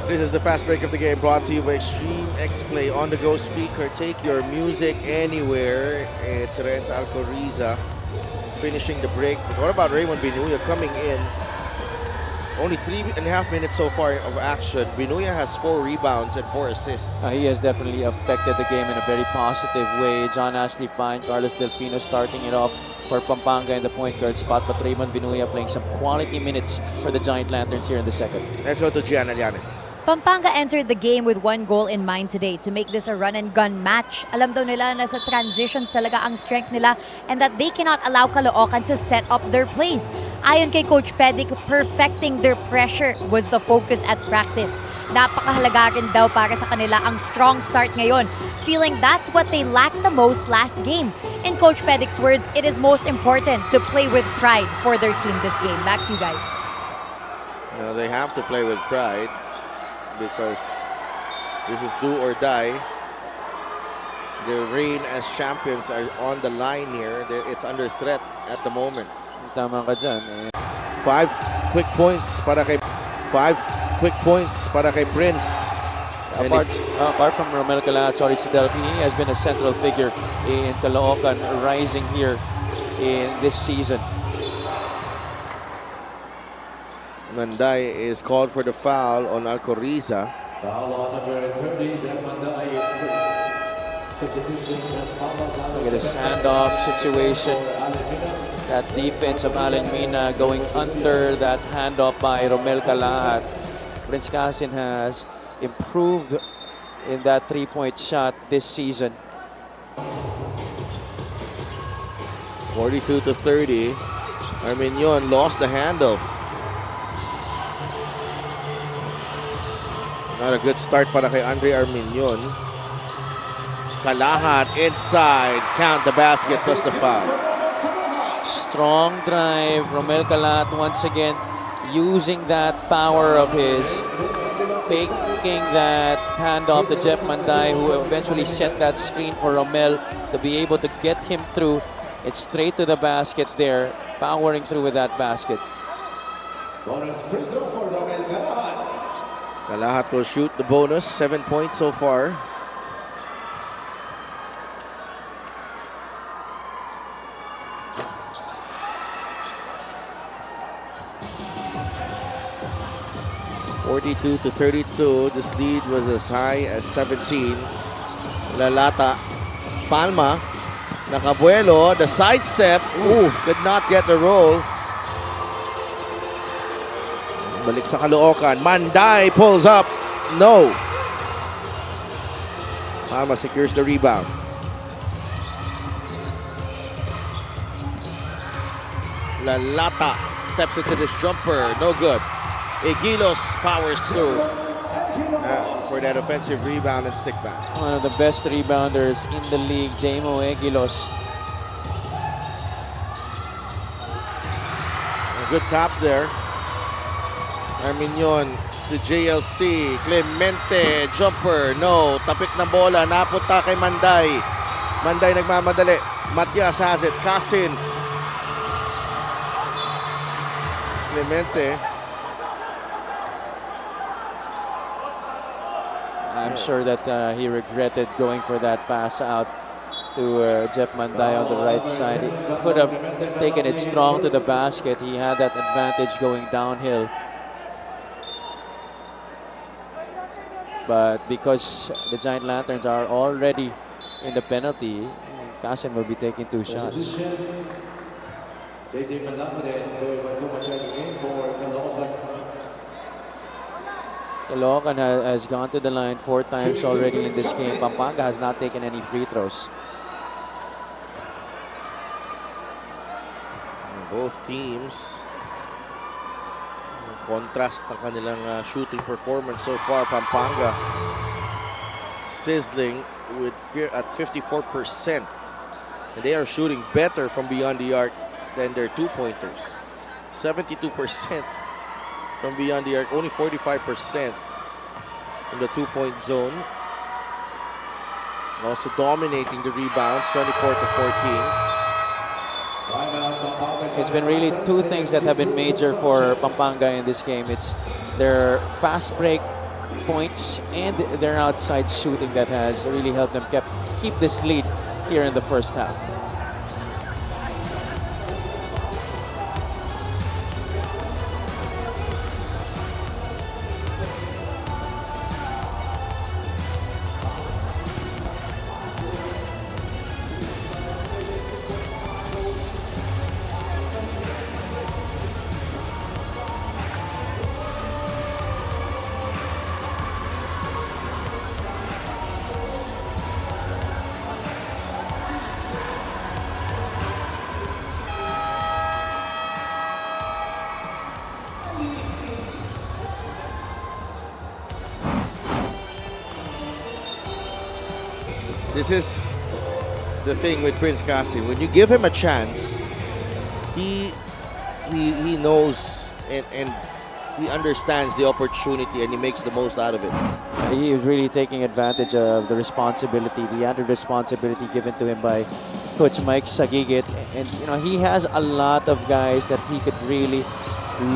This is the fast break of the game brought to you by Extreme X Play on the go speaker. Take your music anywhere. It's Renz Alcoriza finishing the break. But what about Raymond Binuya coming in? Only 3.5 minutes so far of action. Binuya has 4 rebounds and 4 assists. He has definitely affected the game in a very positive way. John Ashley fine, Carlos Delfino starting it off for Pampanga in the point guard spot, but Raymond Binuya playing some quality minutes for the Giant Lanterns here in the second. Let's go to Gianna Llanes. Pampanga entered the game with one goal in mind today to make this a run-and-gun match. Alam daw nila na sa transitions talaga ang strength nila and that they cannot allow Caloocan to set up their plays. Ayon kay Coach Pedic, perfecting their pressure was the focus at practice. Napakahalaga rin daw para sa kanila ang strong start ngayon, feeling that's what they lacked the most last game. In Coach Pedic's words, it is most important to play with pride for their team this game. Back to you guys. Now they have to play with pride, because this is do or die. Their reign as champions are on the line here. It's under threat at the moment. Tama ka dyan. 5 quick points para kay Prince. Apart from Romel Calat, Delfini has been a central figure in Caloocan, rising here in this season. Manday is called for the foul on Alcoriza. Foul on number 30, Jamanda is fixed. Substitutions has Look at this handoff situation. That defense of Alan Mina going under that handoff by Romel Calat. Prince Casin has improved in that 3-point shot this season. 42 to 30. Armenion lost the handle. Not a good start para kay Andre Armenion. Kalahat inside. Count the basket plus the foul. Strong drive. Romel Calat once again using that power of his, faking that handoff to Jeff Manday, who eventually set that screen for Romel to be able to get him through. It's straight to the basket there, powering through with that basket. Bonus free throw for Romel Calat. Kalahat will shoot the bonus. 7 points so far. (42 to 32). This lead was as high as 17. Lalata. Palma. Nakabuelo. The sidestep. Ooh, could not get the roll. Balik sa Caloocan. Manday pulls up. No. Palma secures the rebound. Lalata steps into this jumper. No good. Egilos powers through for that offensive rebound and stick back. One of the best rebounders in the league, Jamo Egilos. A good tap there. Armenion to JLC. Clemente, jumper, no. Tapik na bola, napunta kay Manday. Manday nagmamadali. Matias has it. Casin. Clemente. I'm sure that he regretted going for that pass out to Jeff Manday on the right side. He could have taken it strong to the basket. He had that advantage going downhill. But because the Giant Lanterns are already in the penalty, Casin will be taking 2 shots. JJ Malamaden, Joey Banduma checking in for Caloocan. Caloocan has gone to the line 4 times already in this game. Pampanga has not taken any free throws. Both teams, contrast ng kanilang shooting performance so far. Pampanga sizzling at 54%. And they are shooting better from beyond the arc than their two-pointers. 72% from beyond the arc, only 45% from the two-point zone. Also dominating the rebounds, 24 to 14. It's been really two things that have been major for Pampanga in this game. It's their fast break points and their outside shooting that has really helped them keep this lead here in the first half. This is the thing with Prince Kasim. When you give him a chance, he knows and he understands the opportunity and he makes the most out of it. He is really taking advantage of the responsibility, the added responsibility given to him by Coach Mike Sagigit. And you know, he has a lot of guys that he could really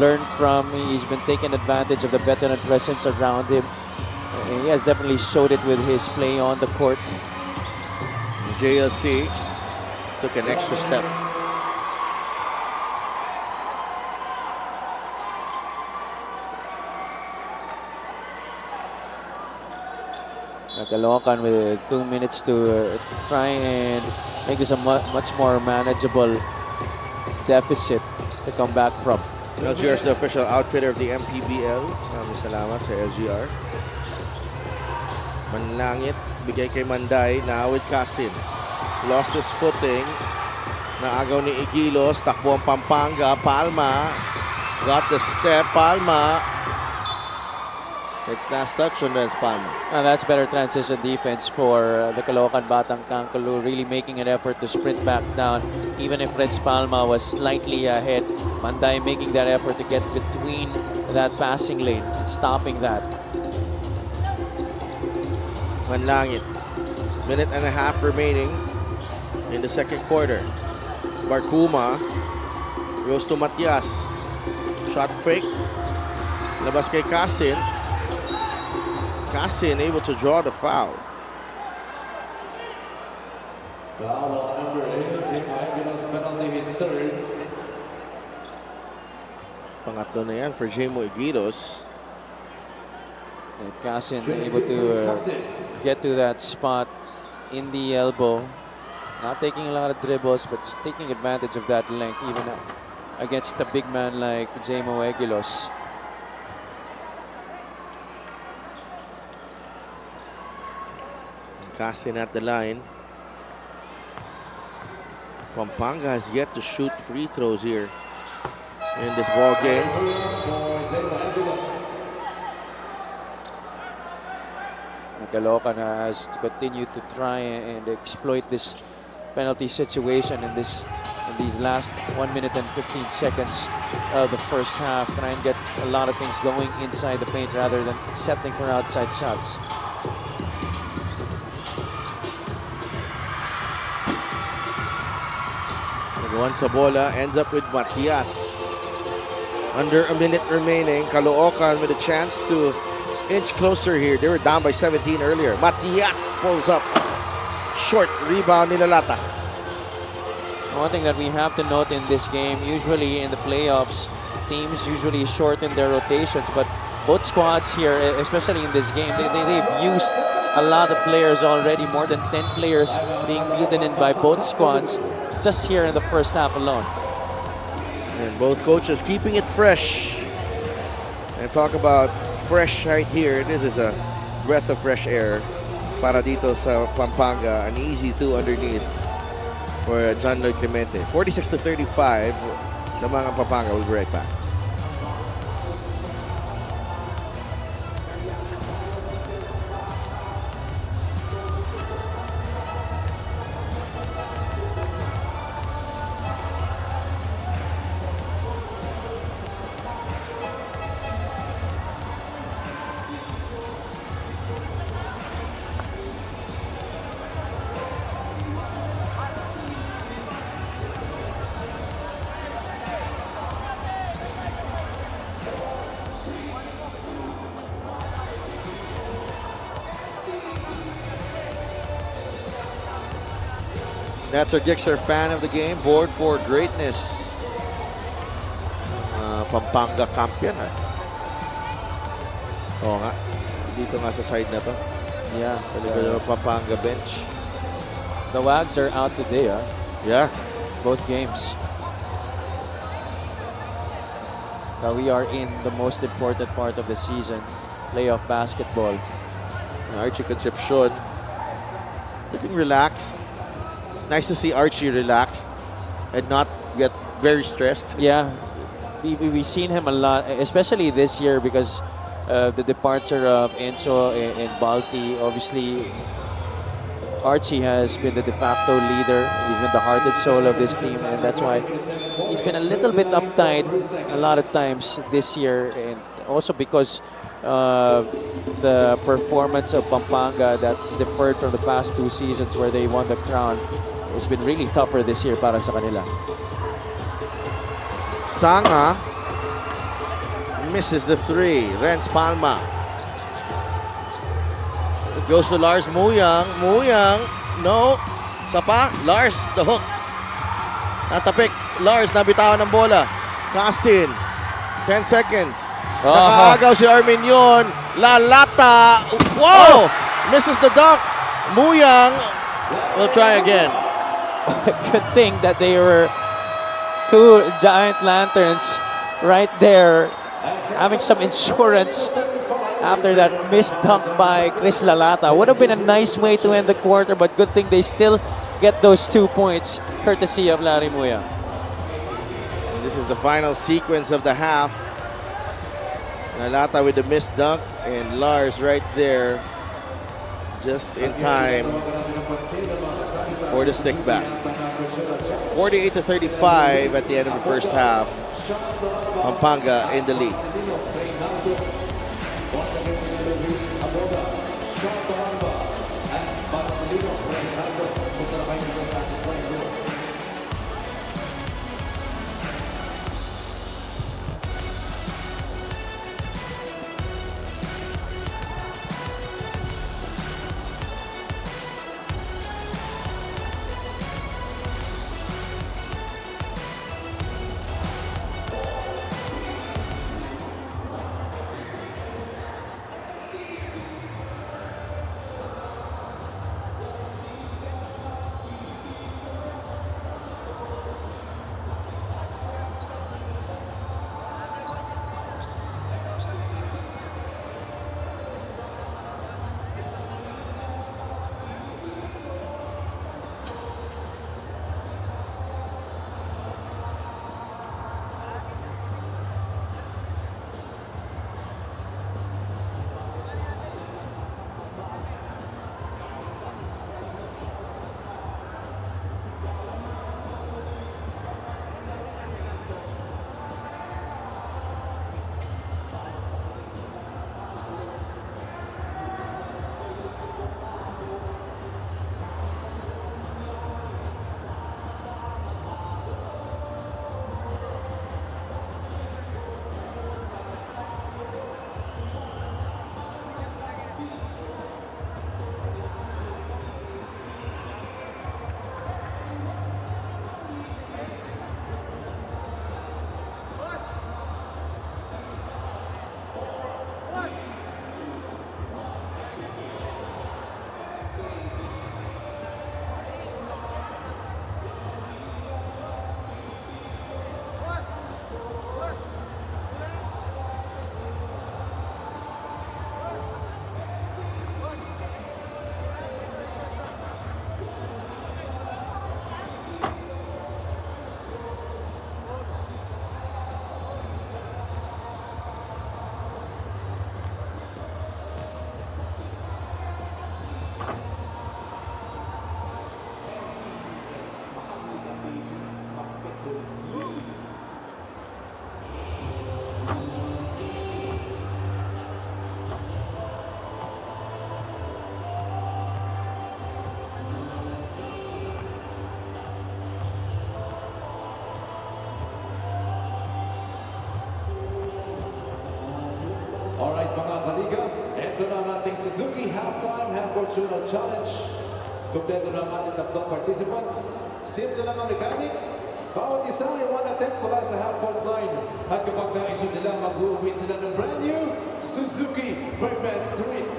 learn from. He's been taking advantage of the veteran presence around him. And he has definitely showed it with his play on the court. JLC took an extra step. Caloocan with 2 minutes to try and make this a much more manageable deficit to come back from. LGR is the official outfitter of the MPBL. Maraming salamat sa LGR. Manlangit, bigay kay Manday, now with Kasim. Lost his footing. Naagaw ni Igilos, takbo ang Pampanga. Palma, got the step. Palma. It's last touch on Renz Palma. And that's better transition defense for the Caloocan Batang Kangkalu, really making an effort to sprint back down. Even if Renz Palma was slightly ahead, Manday making that effort to get between that passing lane and stopping that. Manlangit. Minute and a half remaining in the second quarter. Barkuma goes to Matias. Shot fake. Labas kay Kasin. Kasin able to draw the foul. Foul on number 8, Aguilar's penalty, his third. Pangatlo na yan for Jemo Igidos. And Kasin able to get to that spot in the elbow. Not taking a lot of dribbles, but just taking advantage of that length, even against a big man like Jemo Aguilos. Kasin at the line. Pampanga has yet to shoot free throws here in this ball game. Caloocan has to continue to try and exploit this penalty situation in these last 1 minute and 15 seconds of the first half. Try and get a lot of things going inside the paint rather than settling for outside shots. Nagawan sa bola, ends up with Matias. Under a minute remaining, Caloocan with a chance to inch closer here. They were down by 17 earlier. Matias pulls up. Short rebound nilalata. One thing that we have to note in this game, usually in the playoffs, teams usually shorten their rotations, but both squads here, especially in this game, they've used a lot of players already, more than 10 players being fielded in by both squads just here in the first half alone. And both coaches keeping it fresh. And talk about fresh right here. This is a breath of fresh air para dito sa Pampanga. An easy two underneath for John Lloyd Clemente. 46-35. Lamang ang Pampanga. We'll be right back. That's our Dixer fan of the game. Board for greatness. Pampanga camp yan Oo nga. Dito nga sa side na to. Yeah. Sa likod ng Pampanga bench. The Wags are out today, Yeah. both games. Now we are in the most important part of the season, playoff basketball. Archie Concepcion looking relaxed. Nice to see Archie relaxed and not get very stressed. Yeah, we've seen him a lot, especially this year because the departure of Enzo and Balti. Obviously, Archie has been the de facto leader. He's been the heart and soul of this team, and that's why he's been a little bit uptight a lot of times this year, and also because the performance of Pampanga that's deferred from the past 2 seasons where they won the crown. It's been really tougher this year para sa kanila. Sanga misses the 3. Renz Palma. It goes to Lars Muyang. Muyang, no. Sapa, Lars, the hook. Natapik. Lars, nabitawan ng bola. Kasin. 10 seconds. Nakaagaw si Arminion. Lalata. Whoa! Misses the dunk. Muyang will try again. Good thing that they were 2 giant lanterns right there, having some insurance after that missed dunk by Chris Lalata. Would have been a nice way to end the quarter, but good thing they still get those 2 points, courtesy of Larry Muyang. This is the final sequence of the half. Lalata with the missed dunk, and Lars right there just in time for the stick back. 48-35 at the end of the first half. Pampanga in the lead. Alright mga kaliga, ito na ang ating Suzuki Halftime Half-Court Shootout Challenge. Kompleto na ang ating tatlong participants. Simple lang ang mechanics. Bawat isa ay one attempt mula sa half-court line. At kapag na-issue nila, mag-uwi sila ng brand new Suzuki Birdman Street.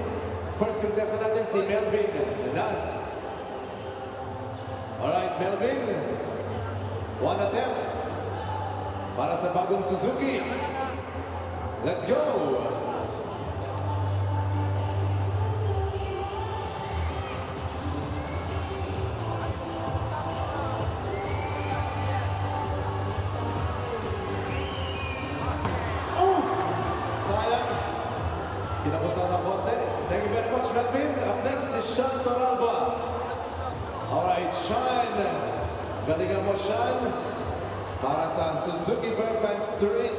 First contestant natin si Melvin Nas. Alright, Melvin. One attempt para sa bagong Suzuki. Let's go! Sayang. Kinabusan ng konti. Thank you very much, Melvin. Up next is Sean Toralba. Alright, Sean. Galingan mo, Sean. Para sa Suzuki Birdman Street.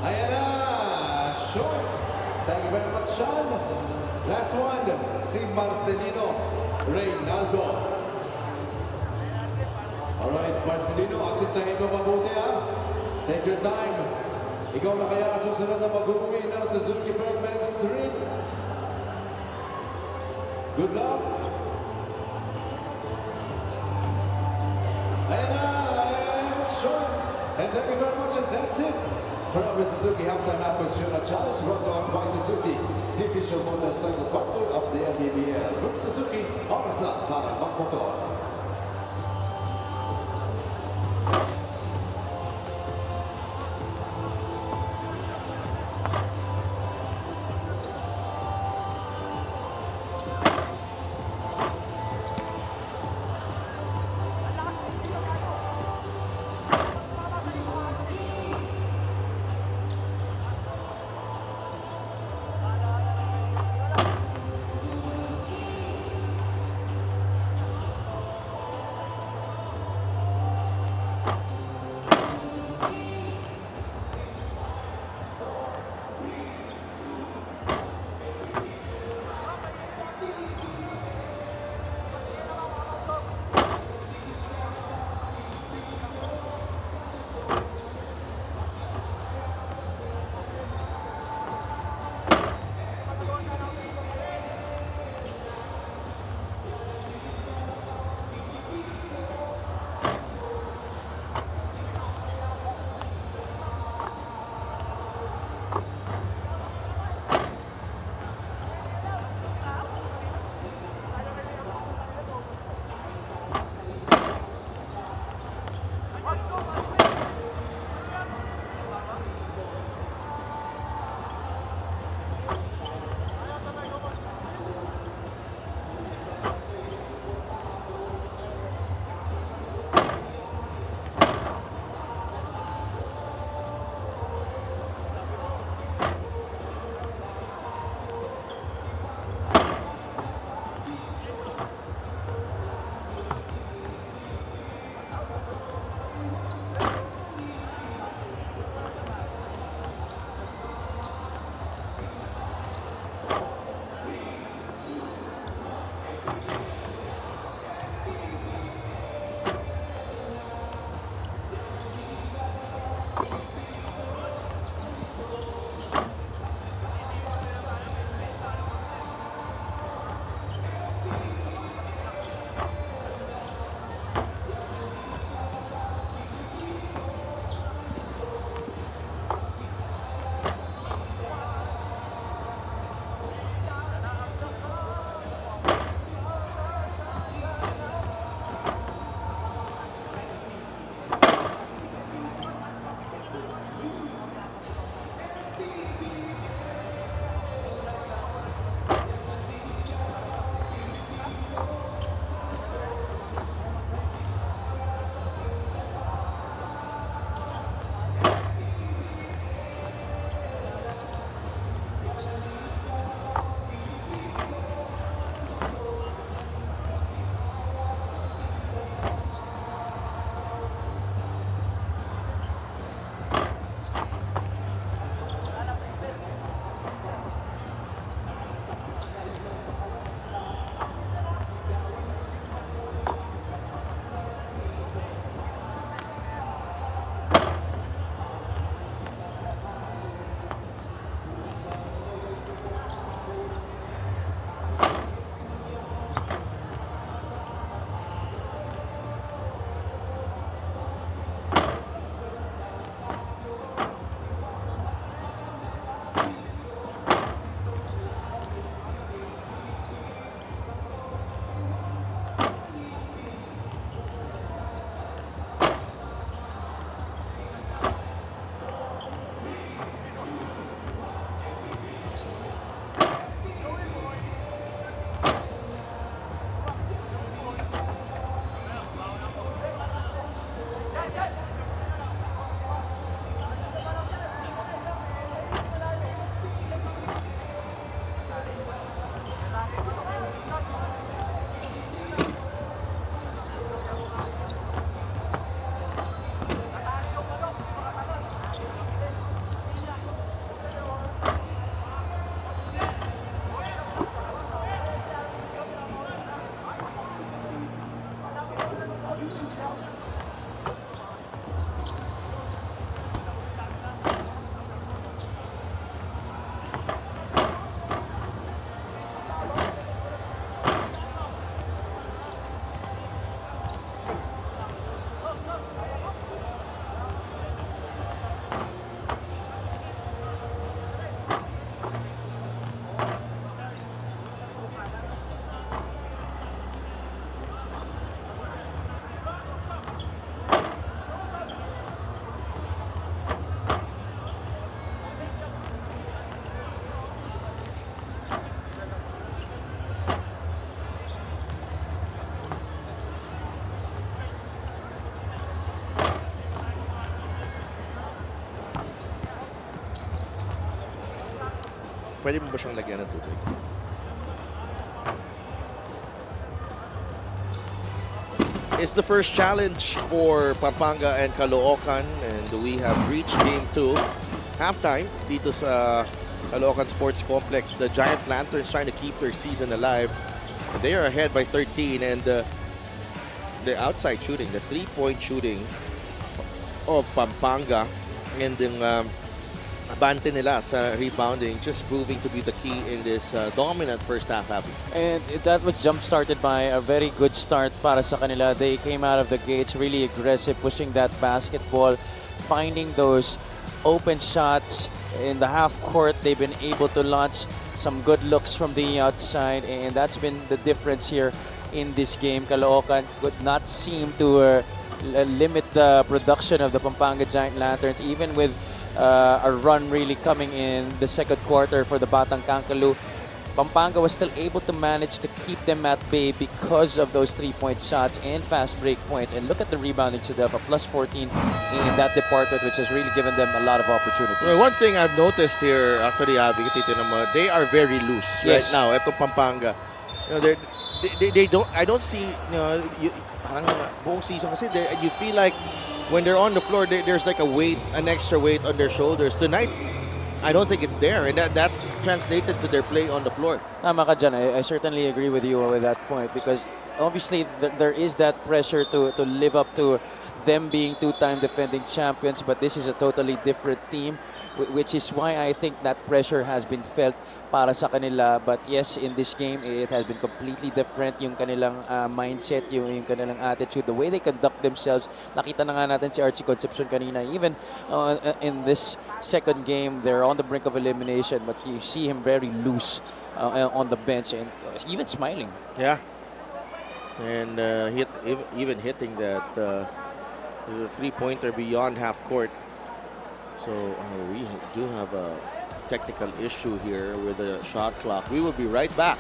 Ayan na. Short. Thank you very much, Sean. Last one, si Marcelino Reynaldo. Alright, Marcelino, asintahin mo mabuti ha. Take your time. Ikaw na kaya susunod na mag-uwi ng Suzuki Birdman Street. Good luck. Ayan na, and short. And thank you very much, and that's it. From the Suzuki Halftime Acquisition Challenge brought to us by Suzuki, the official motorcycle partner of the MPBL. With Suzuki, oras na para magmotor. Pwede mo ba siyang lagyan ng tubig? It's the first challenge for Pampanga and Caloocan, and we have reached game 2. Halftime dito sa Caloocan Sports Complex. The Giant Lanterns trying to keep their season alive. They are ahead by 13, and the outside shooting, the three-point shooting of Pampanga, and then abante nila sa rebounding, just proving to be the key in this dominant first half. And that was jump-started by a very good start para sa kanila. They came out of the gates really aggressive, pushing that basketball, finding those open shots in the half court. They've been able to launch some good looks from the outside, and that's been the difference here in this game. Caloocan could not seem to limit the production of the Pampanga Giant Lanterns, even with a run really coming in the second quarter for the Batang Kankalu. Pampanga was still able to manage to keep them at bay because of those three-point shots and fast break points. And look at the rebounding today, a plus 14 in that department, which has really given them a lot of opportunities. Well, one thing I've noticed here, actually, Abby, they are very loose right now. Ito Pampanga, you know, they don't. I don't see, you know, parang buong season kasi you feel like when they're on the floor, there's like a weight, an extra weight on their shoulders. Tonight, I don't think it's there, and that's translated to their play on the floor. Tama ka dyan. I certainly agree with you with that point, because obviously there is that pressure to live up to them being two-time defending champions, but this is a totally different team, which is why I think that pressure has been felt para sa kanila. But yes, in this game, it has been completely different. Yung kanilang mindset, yung kanilang attitude, the way they conduct themselves. Nakita na nga natin si Archie Concepcion kanina. Even in this second game, they're on the brink of elimination, but you see him very loose on the bench and even smiling. Yeah, and even hitting that three-pointer beyond half court. So we do have a technical issue here with the shot clock. We will be right back.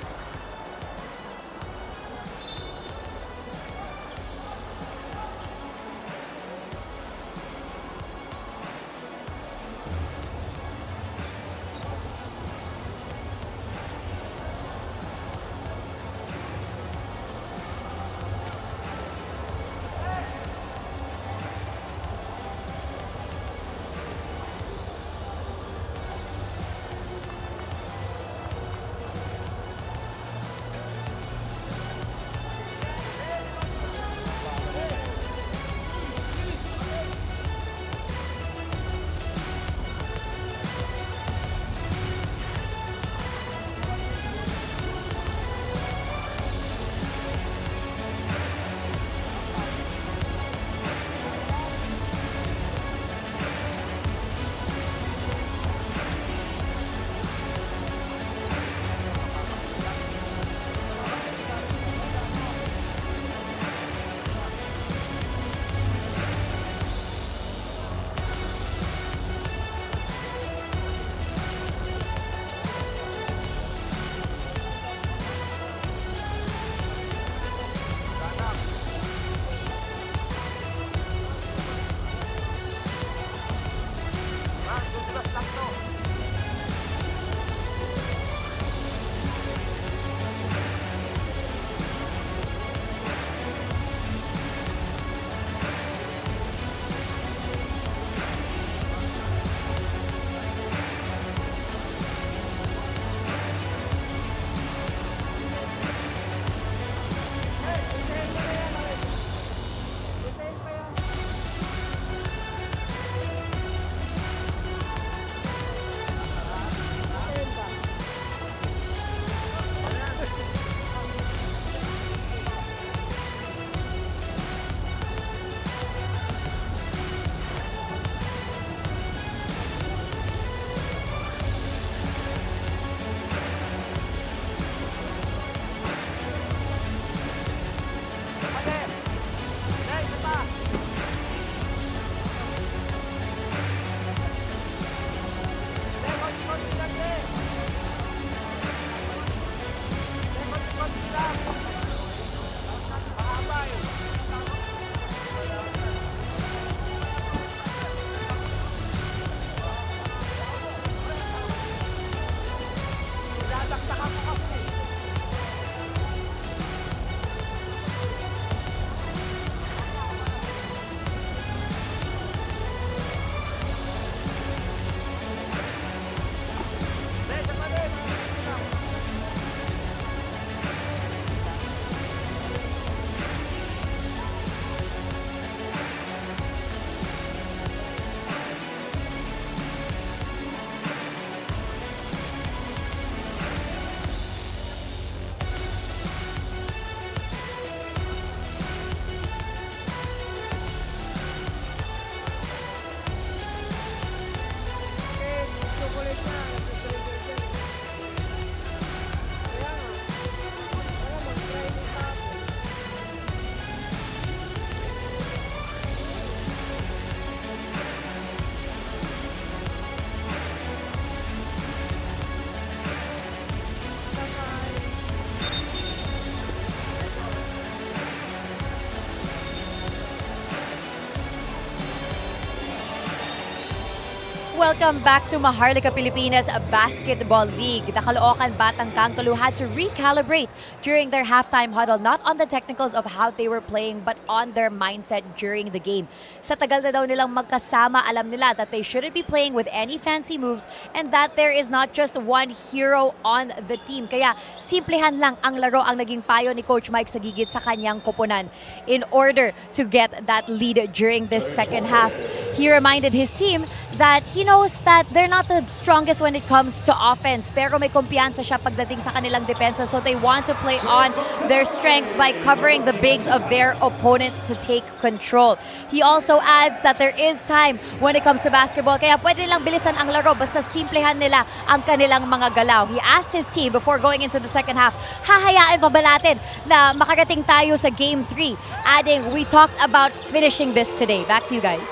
welcome back to Maharlika Pilipinas Basketball League. The Caloocan Batang Kangkalu had to recalibrate during their halftime huddle, not on the technicals of how they were playing, but on their mindset during the game. Sa tagal na daw nilang magkasama, alam nila that they shouldn't be playing with any fancy moves and that there is not just one hero on the team. Kaya simplehan lang ang laro ang naging payo ni Coach Mike Sagigit sa kanyang koponan in order to get that lead during this second half. He reminded his team that he knows that they're not the strongest when it comes to offense, pero may kumpiyansa siya pagdating sa kanilang depensa, so they want to play on their strengths by covering the bigs of their opponent to take control. He also adds that there is time when it comes to basketball, kaya pwede lang bilisan ang laro basta simplehan nila ang kanilang mga galaw. He asked his team before going into the second half, hahayaan pa ba natin na makarating tayo sa Game 3? Adding, we talked about finishing this today. Back to you guys.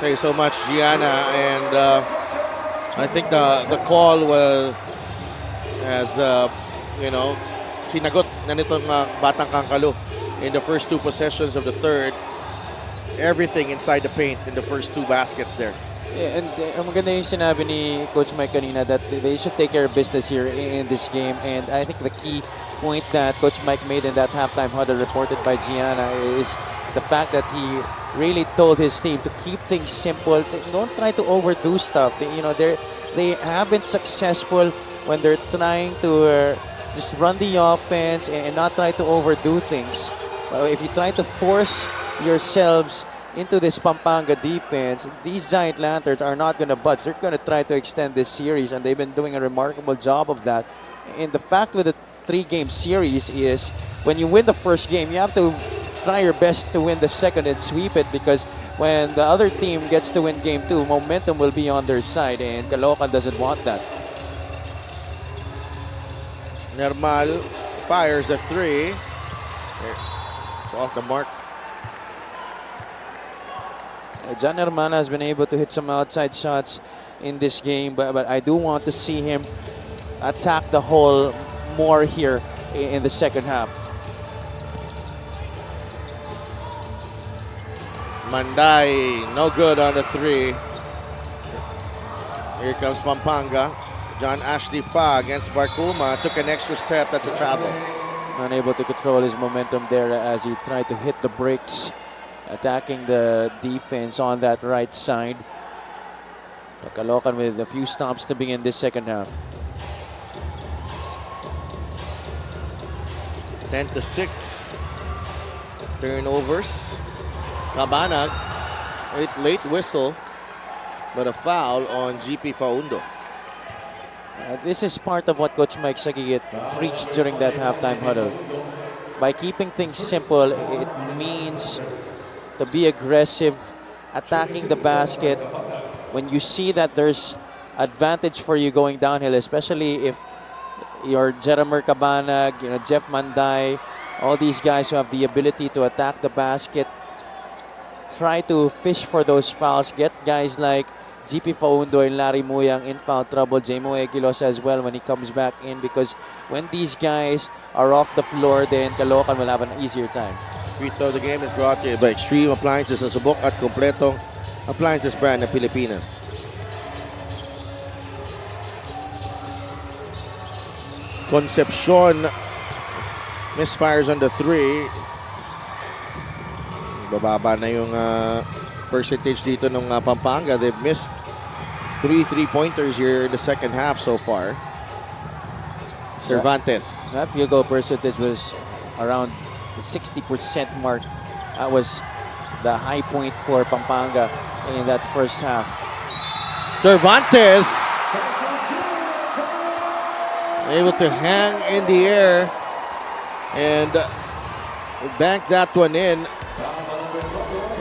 Thank you so much, Gianna. And I think the call was, as sinagot na nitong Batang Kangkalu in the first two possessions of the third. Everything inside the paint in the first two baskets there. Yeah, and ang maganda yung sinabi ni Coach Mike kanina that they should take care of business here in this game. And I think the key point that Coach Mike made in that halftime huddle reported by Gianna is the fact that he really told his team to keep things simple. Don't try to overdo stuff. They have been successful when they're trying to just run the offense and not try to overdo things. If you try to force yourselves into this Pampanga defense, these Giant Lanterns are not going to budge. They're going to try to extend this series, and they've been doing a remarkable job of that. And the fact with the 3-game series is when you win the first game, you have to try your best to win the second and sweep it, because when the other team gets to win Game 2, momentum will be on their side, and Caloocan doesn't want that. Nermal fires a 3. It's off the mark. John Hermana has been able to hit some outside shots in this game, but I do want to see him attack the hole more here in the second half. Manday, no good on the 3. Here comes Pampanga. John Ashley Fa against Barkuma. Took an extra step. That's a travel. Unable to control his momentum there as he tried to hit the brakes, attacking the defense on that right side. Caloocan with a few stops to begin this second half. 10-6. Turnovers. Cabanag, late whistle, but a foul on GP Faundo. This is part of what Coach Mike Sagigit preached during that halftime huddle. By keeping things simple, it means to be aggressive, attacking the basket. When you see that there's advantage for you going downhill, especially if you're Jeremer Cabanag, Jeff Manday, all these guys who have the ability to attack the basket, try to fish for those fouls. Get guys like GP Faundo and Larry Muyang in foul trouble. Jamo Equilos as well when he comes back in, because when these guys are off the floor, then Caloocan will have an easier time. Free throw of the game is brought to you by Extreme Appliances, ang subok at kompletong appliances brand ng Pilipinas. Concepcion misfires on the 3. Bababa na yung percentage dito ng Pampanga. They've missed 3 3-pointers here in the second half so far. Cervantes. That field goal percentage was around the 60% mark. That was the high point for Pampanga in that first half. Cervantes able to hang in the air and bank that one in.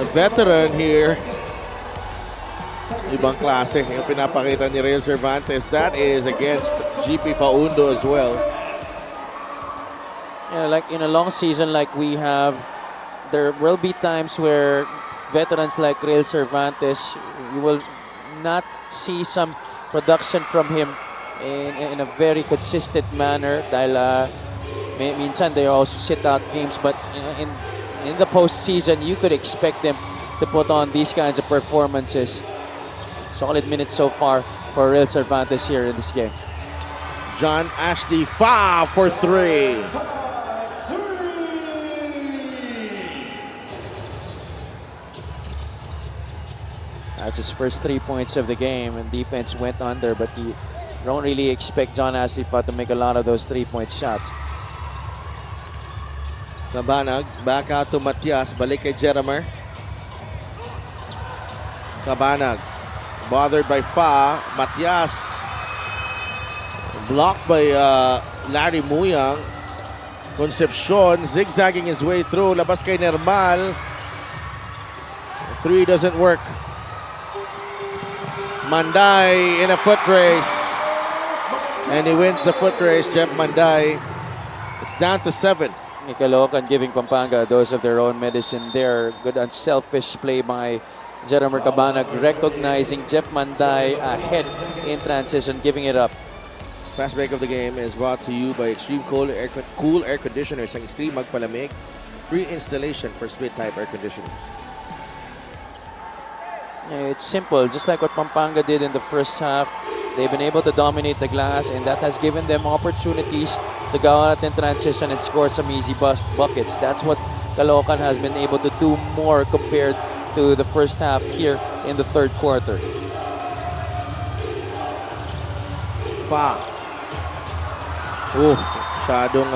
The veteran here, ibang klase yung pinapakita ni Real Cervantes. That is against GP Faundo as well. Yeah, like in a long season like we have, there will be times where veterans like Real Cervantes, you will not see some production from him in a very consistent manner dahil minsan they also sit out games, but in the postseason, you could expect them to put on these kinds of performances. Solid minutes so far for Real Cervantes here in this game. John Ashley Fa for 3. That's his first 3 points of the game, and defense went under, but you don't really expect John Ashley Fa to make a lot of those 3-point shots. Cabanag, back out to Matias. Balik kay Jeramer. Cabanag, bothered by Fa. Matias, blocked by Larry Muyang. Concepcion, zigzagging his way through. Labas kay Nermal. 3 doesn't work. Manday in a foot race. And he wins the foot race, Jeff Manday. It's down to 7. Caloocan giving Pampanga a dose of their own medicine there. Good unselfish play by Jeramer Cabanag, recognizing Jeff Manday ahead in transition, giving it up. Fast break of the game is brought to you by Extreme Cool Air Conditioners. Ang Extreme Magpalamig. Free installation for split type air conditioners. It's simple, just like what Pampanga did in the first half. They've been able to dominate the glass, and that has given them opportunities to go out in transition and score some easy buckets. That's what Caloocan has been able to do more compared to the first half here in the third quarter. Fa. Masyadong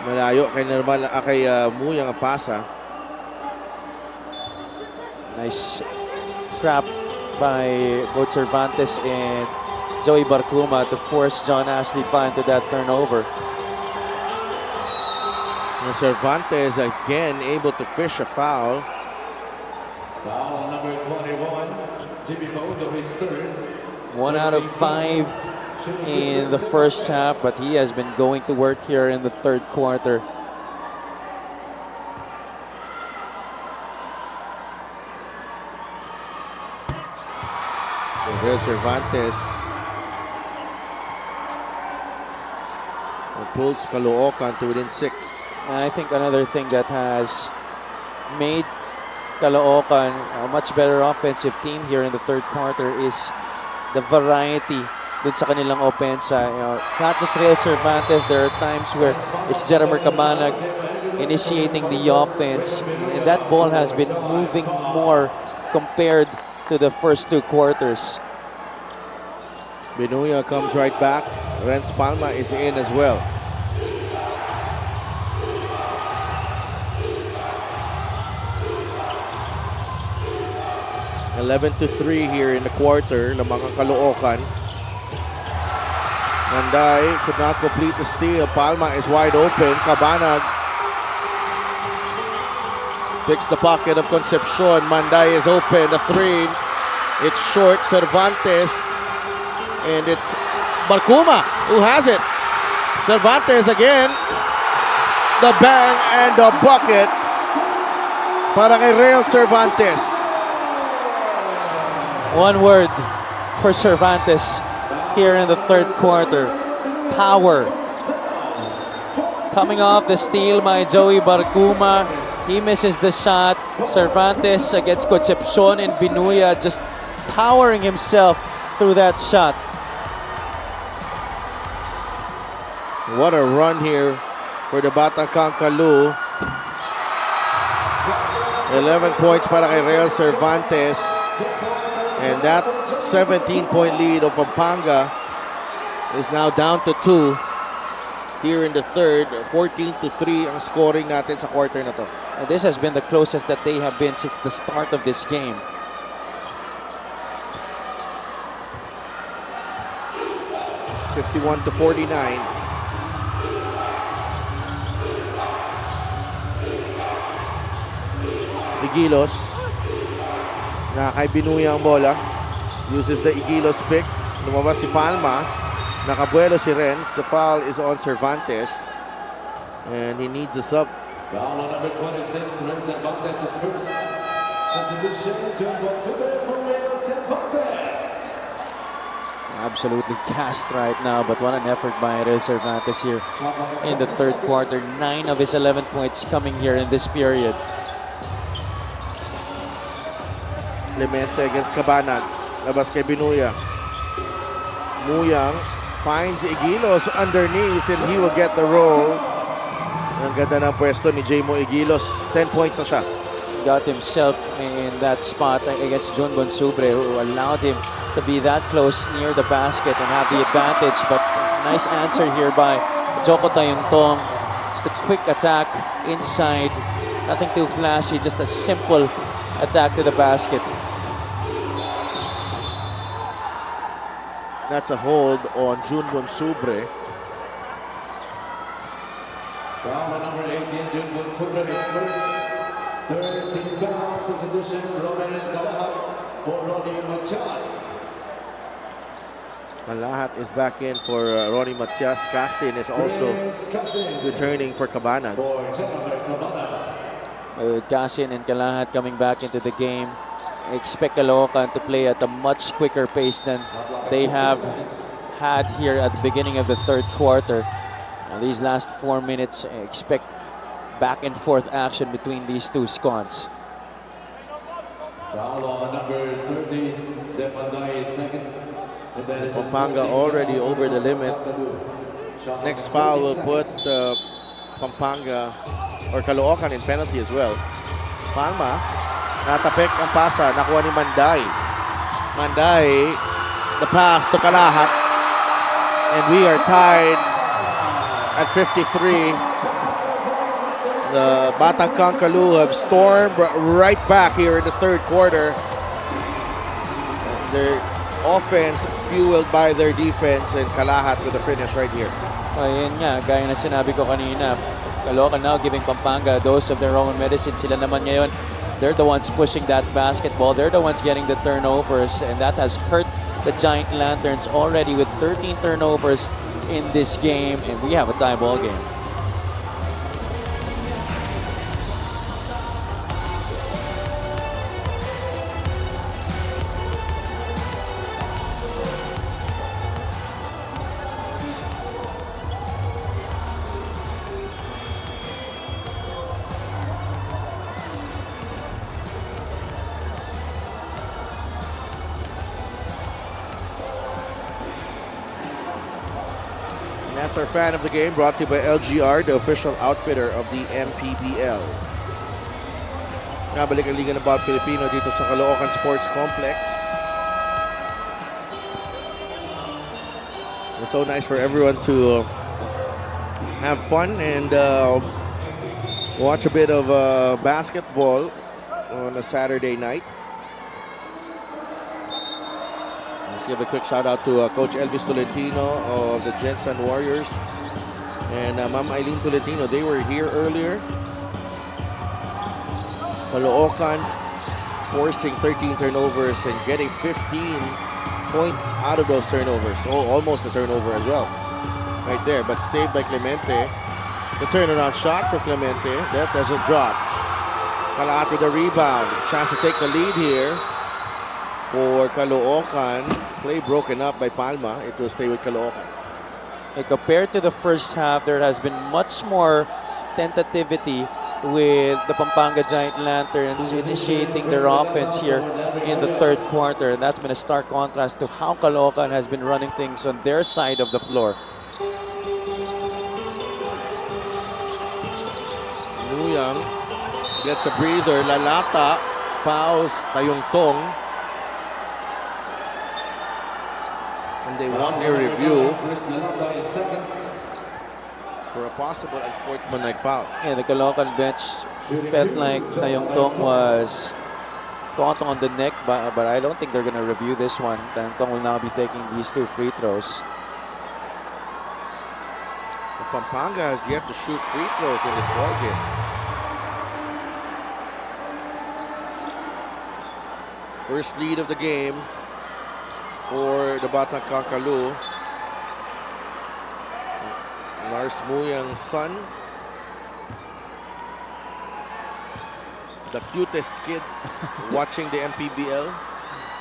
malayo kay Nermal, kay Muyang ang pasa. Nice trap by both Cervantes and Joey Barcuma to force John Ashley Fa into that turnover. And Cervantes again able to fish a foul. Foul number 21, Jimmy Fodo, his third. 1 out of 5 in the first half, but he has been going to work here in the third quarter. Real Cervantes pulls Caloocan to within 6. I think another thing that has made Caloocan a much better offensive team here in the third quarter is the variety dun sa kanilang opensa. You know, it's not just Real Cervantes. There are times where it's Jeramer Cabanag initiating the offense, and that ball has been moving more compared to the first 2 quarters. Binuya comes right back. Renz Palma is in as well. (11-3) here in the quarter ng mga Caloocan. Manday could not complete the steal. Palma is wide open. Cabanag picks the pocket of Concepcion. Manday is open. The 3. It's short. Cervantes. And it's Barcuma who has it. Cervantes again. The bang and the bucket para kay Real Cervantes. One word for Cervantes here in the third quarter: power. Coming off the steal by Joey Barcuma, he misses the shot. Cervantes against Concepcion and Binuya just powering himself through that shot. What a run here for the Batacang Calu. 11 points para kay Real Cervantes. And that 17-point lead of Pampanga is now down to 2 here in the third. 14-3 ang scoring natin sa quarter na to. And this has been the closest that they have been since the start of this game. (51-49). Igilos. Na kay Binuya ang bola. Uses the Igilos pick. Lumabas si Palma. Nakabuelo si Renz. The foul is on Cervantes. And he needs a sub. Foul on number 26, Renz Cervantes is first. Substitution, John Watsude for Real Cervantes. Absolutely gassed right now, but what an effort by Real Cervantes here in the third quarter. 9 of his 11 points coming here in this period. Clemente against Cabanag. Labas kay Binuya. Muyang finds Igilos underneath and he will get the roll. Ang ganda ng pwesto ni Jmo Igilos. 10 points na siya. Got himself in that spot against Jun Bonsubre, who allowed him to be that close near the basket and have the advantage. But nice answer here by Joko Tayungtong. It's the quick attack inside. Nothing too flashy, just a simple attack to the basket. That's a hold on Jun Bonsubre. Foul on number 18, Junbun Subre is first. 13 fouls, substitution, Roman Galahat for Ronnie Matias. Malahat is back in for Ronnie Matias. Casin is also returning for Cabanag. For Jennifer Cabana. With Casin and Kalahat coming back into the game, expect Caloocan to play at a much quicker pace than they have had here at the beginning of the third quarter. And these last 4 minutes, expect back and forth action between these two squads. Foul on number 30, Depanday is second. And that is Pampanga already over the limit. Next foul will put Pampanga or Caloocan in penalty as well. Palma, natapik ang pasa, nakuha ni Manday. Manday, the pass to Kalahat. And we are tied at 53. The Batang Kankalu have stormed right back here in the third quarter. Their offense fueled by their defense, and Kalahat with the finish right here. Ayun nga, gaya na sinabi ko kanina, Caloocan now giving Pampanga a dose of their own medicine. Sila naman ngayon, they're the ones pushing that basketball. They're the ones getting the turnovers, and that has hurt the Giant Lanterns already with 13 turnovers in this game, and we have a tie ball game. That's our fan of the game, brought to you by LGR, the official outfitter of the MPBL. Nabalik ang Liga ng Bawat Pilipino dito sa Caloocan Sports Complex. It's so nice for everyone to have fun and watch a bit of basketball on a Saturday night. Let's give a quick shout out to Coach Elvis Tolentino of the Jensen Warriors and Ma'am Eileen Tolentino. They were here earlier. Caloocan forcing 13 turnovers and getting 15 points out of those turnovers. So almost a turnover as well. Right there, but saved by Clemente. The turnaround shot for Clemente. That doesn't drop. Kalahat with the rebound. Chance to take the lead here for Caloocan. Play broken up by Palma. It will stay with Caloocan. And compared to the first half, there has been much more tentativity with the Pampanga Giant Lanterns initiating their offense here in the third quarter. And that's been a stark contrast to how Caloocan has been running things on their side of the floor. Nuyang gets a breather. Lalata fouls Tayungtong. And they want their review for a possible unsportsmanlike foul. Yeah, the Caloocan bench felt like Tayungtong was caught on the neck, but I don't think they're going to review this one. Tayungtong will now be taking these two free throws. Pampanga has yet to shoot free throws in this ballgame. First lead of the game for the Batang Kankalu. Lars Muyang's son. The cutest kid watching the MPBL.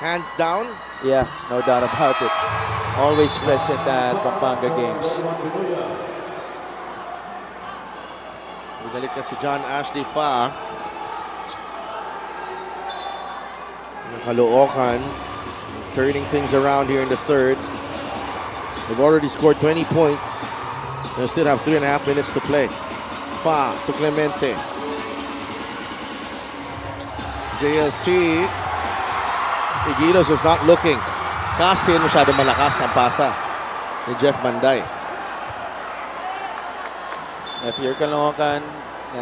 Hands down. Yeah, no doubt about it. Always present at Pampanga games. Binalik na si John Ashley Fa. Caloocan turning things around here in the third. They've already scored 20 points. They still have 3.5 minutes to play. Fa to Clemente. JLC. Igilos was not looking. Kasi masyado malakas ang pasa ni Jeff Manday. If you're Caloocan,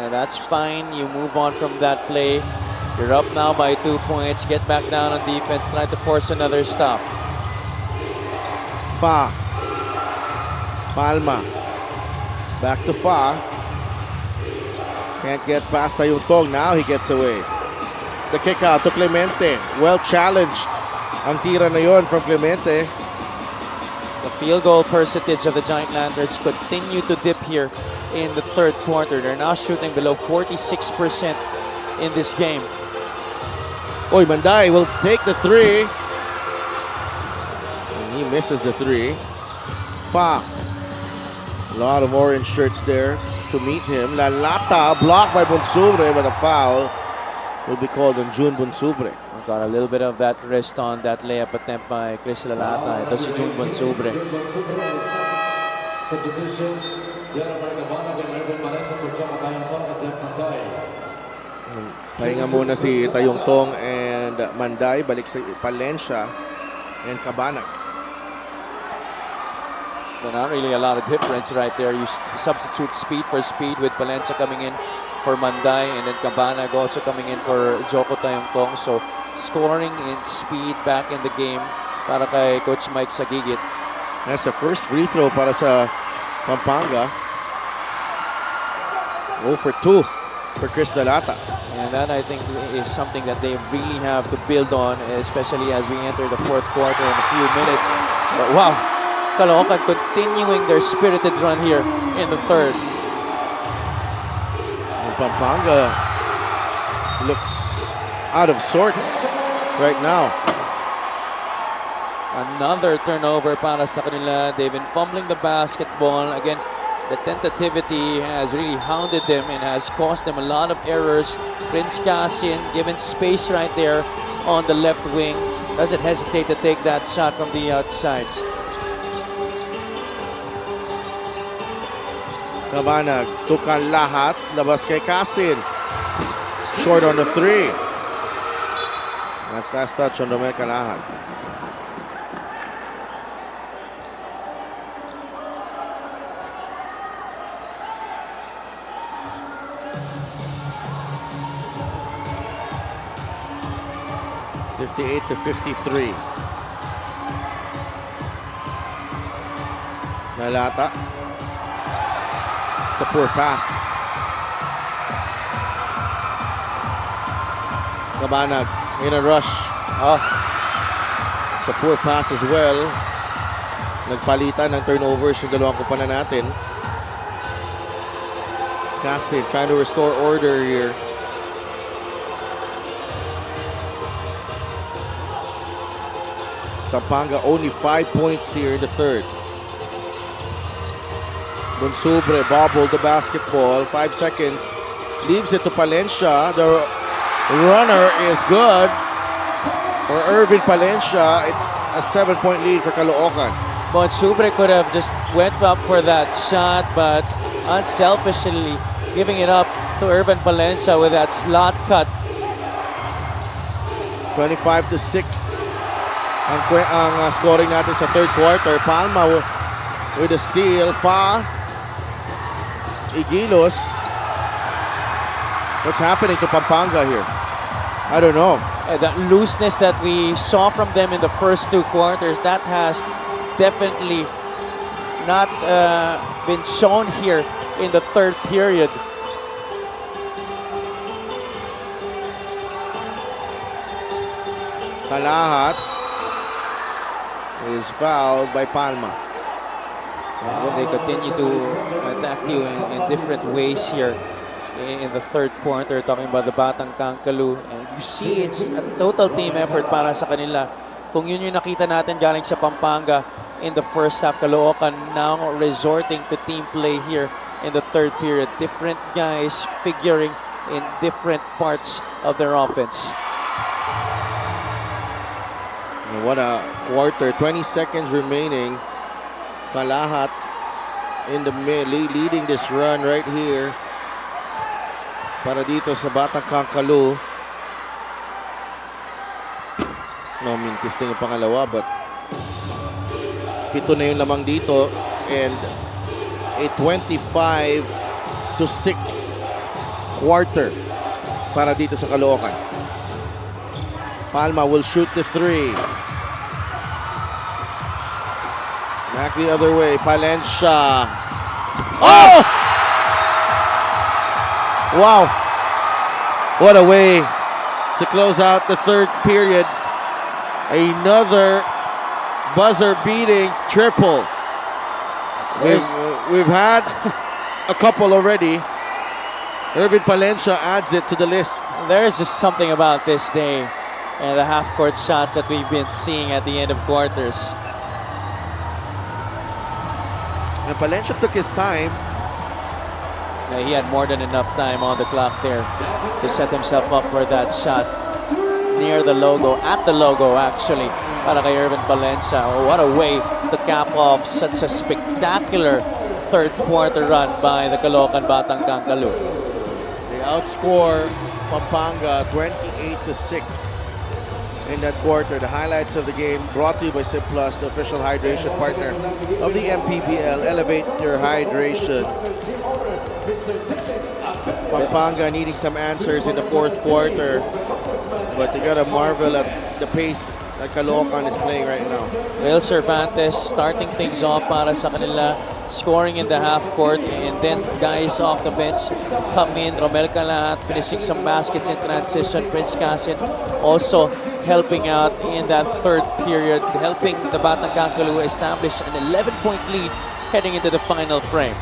that's fine. You move on from that play. You're up now by 2 points. Get back down on defense. Try to force another stop. Fa. Palma. Back to Fa. Can't get past Tayuntong. Now he gets away. The kick out to Clemente. Well challenged. Ang tira na yon from Clemente. The field goal percentage of the Giant Lanterns continue to dip here in the third quarter. They're now shooting below 46% in this game. Oy, Manday will take the three. And he misses the three. Fa. A lot of orange shirts there to meet him. Lalata blocked by Bonsubre, but a foul will be called on June Bonsubre. Got a little bit of that wrist on that layup attempt by Chris Lalata. Ito si June Bonsubre. Substitutions. Pahinga muna si Tayungtong and Manday. Balik sa Palencia and Cabanag. Not really a lot of difference right there. You substitute speed for speed with Palencia coming in for Manday and then Cabanag also coming in for Joko Tayungtong. So scoring and speed back in the game para kay Coach Mike Sagigit. That's the first free throw para sa Pampanga. 0 for 2 for Chris Dalata. And that, I think, is something that they really have to build on, especially as we enter the fourth quarter in a few minutes. But wow, Caloocan continuing their spirited run here in the third. And Pampanga looks out of sorts right now. Another turnover para sa kanila. They've been fumbling the basketball. Again, the tentativity has really hounded them and has caused them a lot of errors. Prince Cassian given space right there on the left wing. Doesn't hesitate to take that shot from the outside. Cabanag, tukan lahat. Labas kay Casin. Short on the three. That's last touch on Romel Calahan. to 53. Nalata. It's a poor pass. Cabanag in a rush. Oh, It's a poor pass as well. Nagpalitan ng turnovers yung dalawang kumpanan natin. Casin trying to restore order here. Pampanga only 5 points here in the third. Bonsubre bobbled the basketball. 5 seconds. Leaves it to Palencia. The runner is good for Irvin Palencia. It's a 7-point lead for Caloocan. Bonsubre could have just went up for that shot, but unselfishly giving it up to Irvin Palencia with that slot cut. 25-6 ang scoring natin sa third quarter. Palma with a steal. Fa. Igilos. What's happening to Pampanga here? I don't know. That looseness that we saw from them in the first 2 quarters, that has definitely not been shown here in the third period. Kalahat is fouled by Palma. When they continue to attack you in different ways here in the third quarter, talking about the Batang Kangkalu, and you see it's a total team effort para sa kanila. Kung yun yung nakita natin galing sa Pampanga in the first half, Caloocan now resorting to team play here in the third period. Different guys figuring in different parts of their offense. And what a quarter, 20 seconds remaining. Kalahat in the leading this run right here. Para dito sa Batang Kangkalu. No, mintis na yung pangalawa, but 7 na yung lamang dito. And a 25-6 quarter para dito sa Caloocan. Palma will shoot the 3. Back the other way, Palencia. Oh! Wow. What a way to close out the third period. Another buzzer-beating triple. We've had a couple already. Irvin Palencia adds it to the list. There is just something about this day and the half-court shots that we've been seeing at the end of quarters. And Palencia took his time. Yeah, he had more than enough time on the clock there to set himself up for that shot near the logo, at the logo actually, para kay Irvin Palencia. Oh, what a way to cap off such a spectacular third quarter run by the Caloocan Batang Kangkalu. They outscore Pampanga 28-6 in that quarter. The highlights of the game brought to you by Simplus, the official hydration partner of the MPBL. Elevate your hydration. Pampanga needing some answers in the fourth quarter, but you gotta marvel at the pace that Caloocan is playing right now. Real Cervantes starting things off para sa kanila, scoring in the half court, and then guys off the bench come in. Romel Calat finishing some baskets in transition. Prince Casin also helping out in that third period, helping the Batang Kangkalu establish an 11-point lead heading into the final frame.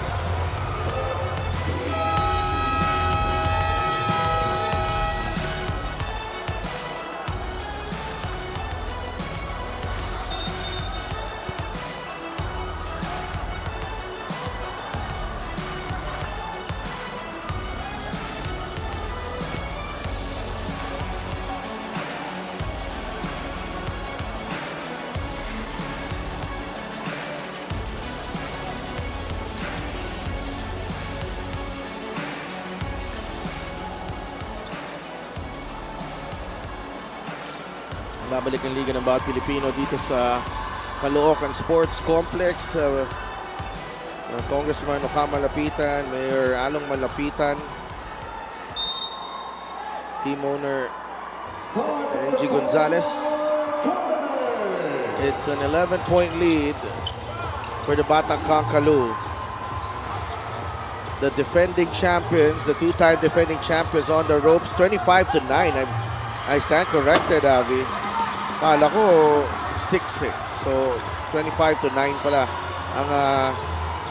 Babalik ang Liga ng Bawat Pilipino dito sa Caloocan Sports Complex. Congressman Oka Malapitan, Mayor Along Malapitan, team owner Angie Gonzalez. It's an 11-point lead for the Batang Kangkalu. The defending champions, the two-time defending champions on the ropes, 25-9. I stand corrected, Avi. Kala ko 6 eh. So 25-9 pala ang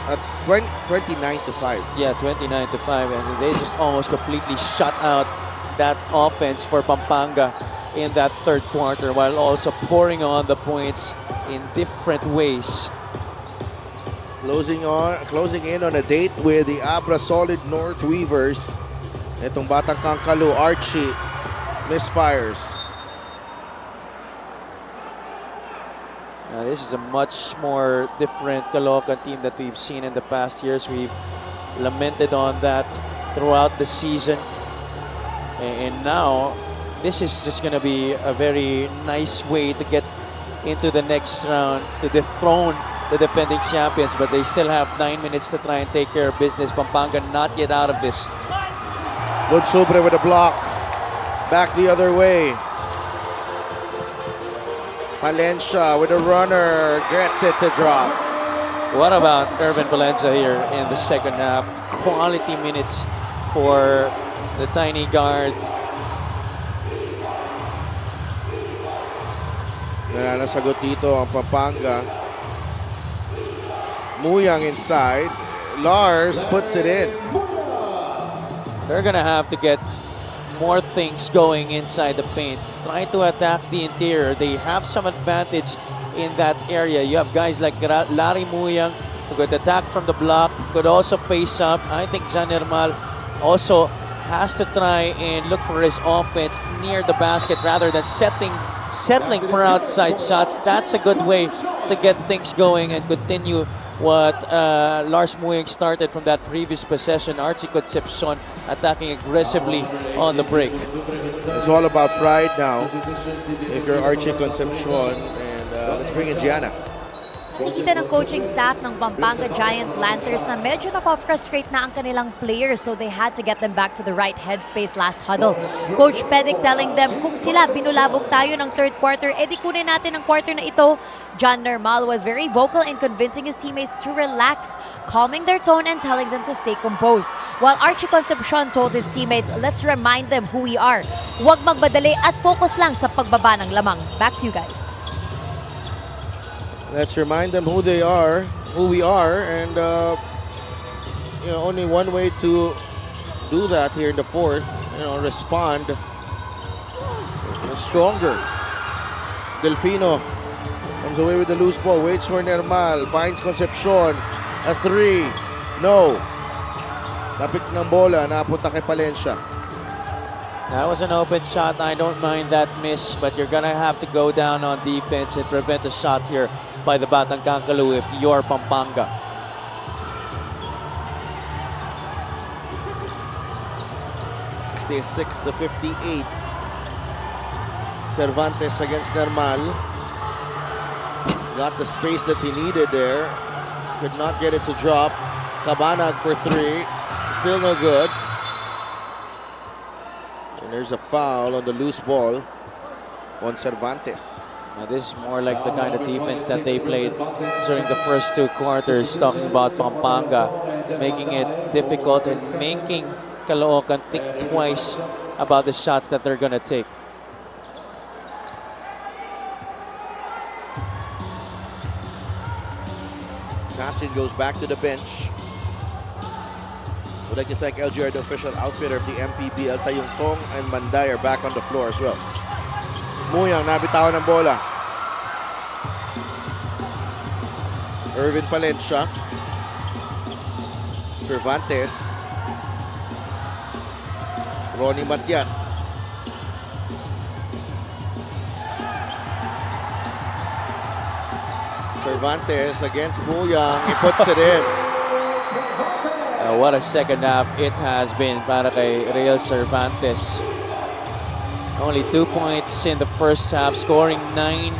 29-5. Yeah, 29-5, and they just almost completely shut out that offense for Pampanga in that third quarter, while also pouring on the points in different ways. Closing in on a date with the Abra Solid North Weavers. Itong Batang Kangkalu, Archie misfires. This is a much more different Caloocan team that we've seen in the past years. We've lamented on that throughout the season. And now, this is just going to be a very nice way to get into the next round, to dethrone the defending champions. But they still have 9 minutes to try and take care of business. Pampanga not yet out of this. Good Sobre with a block. Back the other way. Palencia with a runner, gets it to drop. What about Irvin Palencia here in the second half? Quality minutes for the tiny guard. Nananasagot dito ang Pampanga. Muyang inside. Lars puts it in. They're gonna have to get more things going inside the paint. Try to attack the interior. They have some advantage in that area. You have guys like Larry Muyang who could attack from the block, could also face up. I think Jan Hermal also has to try and look for his offense near the basket rather than setting settling for outside shots. That's a good way to get things going and continue what Lars Muyang started from that previous possession. Archie Concepcion attacking aggressively on the break. It's all about pride now. If you're Archie Concepcion, and let's bring in Gianna. Nakikita ng coaching staff ng Pampanga Giant Lanterns na medyo na-frustrate na ang kanilang players, so they had to get them back to the right headspace last huddle. Coach Pedic telling them, kung sila binulabog tayo ng third quarter, edi kunin natin ang quarter na ito. John Normal was very vocal in convincing his teammates to relax, calming their tone and telling them to stay composed. While Archie Concepcion told his teammates, let's remind them who we are. Huwag magbadali at focus lang sa pagbaba ng lamang. Back to you guys. Let's remind them who they are, who we are, and only one way to do that here in the fourth. Respond stronger. Delfino comes away with the loose ball, waits for Normal, finds Concepcion, a three, no. Tapik ng bola, napunta kay Palencia. That was an open shot. I don't mind that miss, but you're gonna have to go down on defense and prevent a shot here by the Batang Kankalu if you're Pampanga. (66-58). Cervantes against Normal. Got the space that he needed there. Could not get it to drop. Cabanag for three. Still no good. And there's a foul on the loose ball on Cervantes. Now this is more like the kind of defense that they played during the first two quarters, talking about Pampanga, making it difficult and making Caloocan think twice about the shots that they're going to take. Nassin goes back to the bench. We'd like to thank LGR, the official outfitter of the MPBL. Tayong Tong and Manday are back on the floor as well. Muyang nabitawan ng bola. Irvin Palencia. Cervantes. Ronnie Matias. Cervantes against Muyang. He puts it in. What a second half it has been para kay Real Cervantes. Only 2 points in the first half, scoring 9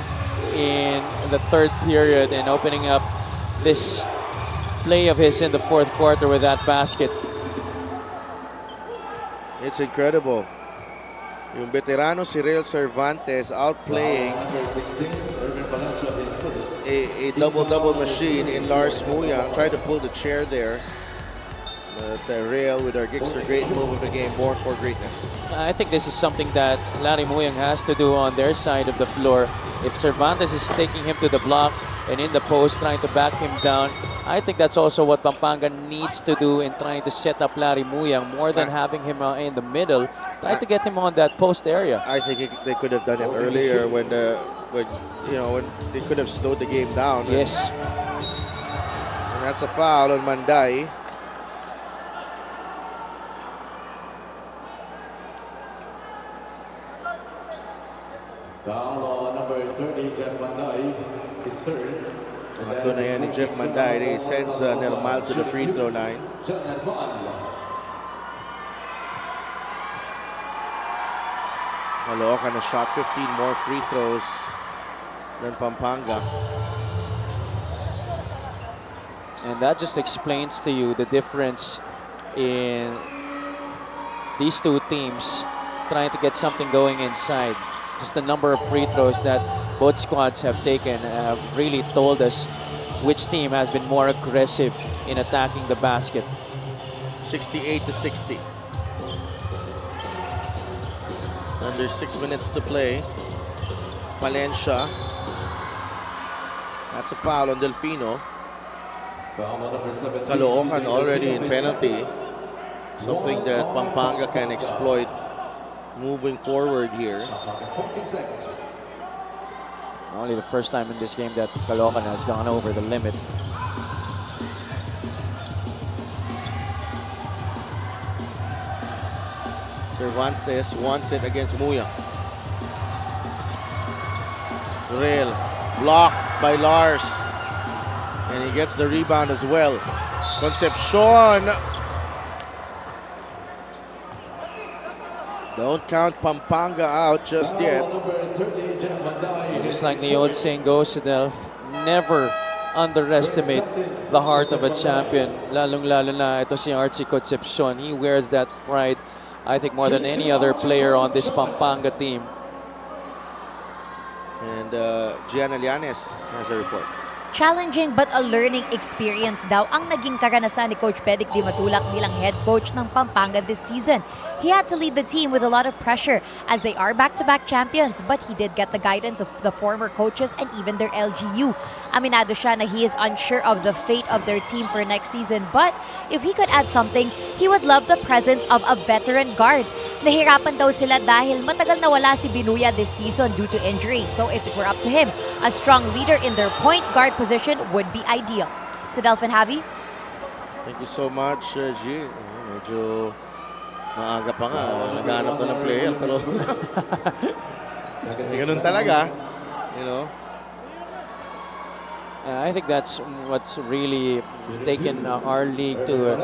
in the third period and opening up this play of his in the fourth quarter with that basket. It's incredible. Yung veterano si Real Cervantes outplaying a double-double machine in Lars Muyang. Tried to pull the chair there. But Real with our Gigster great move of the game, born for greatness. I think this is something that Larry Muyang has to do on their side of the floor. If Cervantes is taking him to the block and in the post trying to back him down, I think that's also what Pampanga needs to do in trying to set up Larry Muyang more than having him in the middle. Try to get him on that post area. I think they could have done it earlier when they could have slowed the game down. Yes. And that's a foul on Manday. Foul on number 30, Jeff Manday, his third. Ito na yan ni Jeff Manday. He sends Normal to the free throw line. Caloocan has shot 15 more free throws than Pampanga. And that just explains to you the difference in these two teams trying to get something going inside. Just the number of free throws that both squads have taken have really told us which team has been more aggressive in attacking the basket. 68-60. Under 6 minutes to play. Palencia. That's a foul on Delfino. Caloocan already in penalty. Something that Pampanga can exploit moving forward here. Only the first time in this game that Caloocan has gone over the limit. Cervantes wants it against Muyang. Real. Blocked by Lars. And he gets the rebound as well. Concepcion. Don't count Pampanga out just yet. Just like the old saying goes, Delph, never underestimate the heart of a champion. Lalong-lalo na ito si Archie Concepcion. He wears that pride, I think, more than any other player on this Pampanga team. And Gianna Llanes has a report. Challenging but a learning experience daw ang naging karanasan ni Coach Pedic Di Matulak bilang head coach ng Pampanga this season. He had to lead the team with a lot of pressure as they are back-to-back champions, but he did get the guidance of the former coaches and even their LGU. Aminado siya na he is unsure of the fate of their team for next season, but if he could add something, he would love the presence of a veteran guard. Nahirapan daw sila dahil matagal na wala si Binuya this season due to injury. So if it were up to him, a strong leader in their point guard position would be ideal. Si Delphin Javi? Thank you so much, G. Medyo maaga pa nga. Naghanap na ng player. Pero ganun talaga. You know? I think that's what's really taken our league to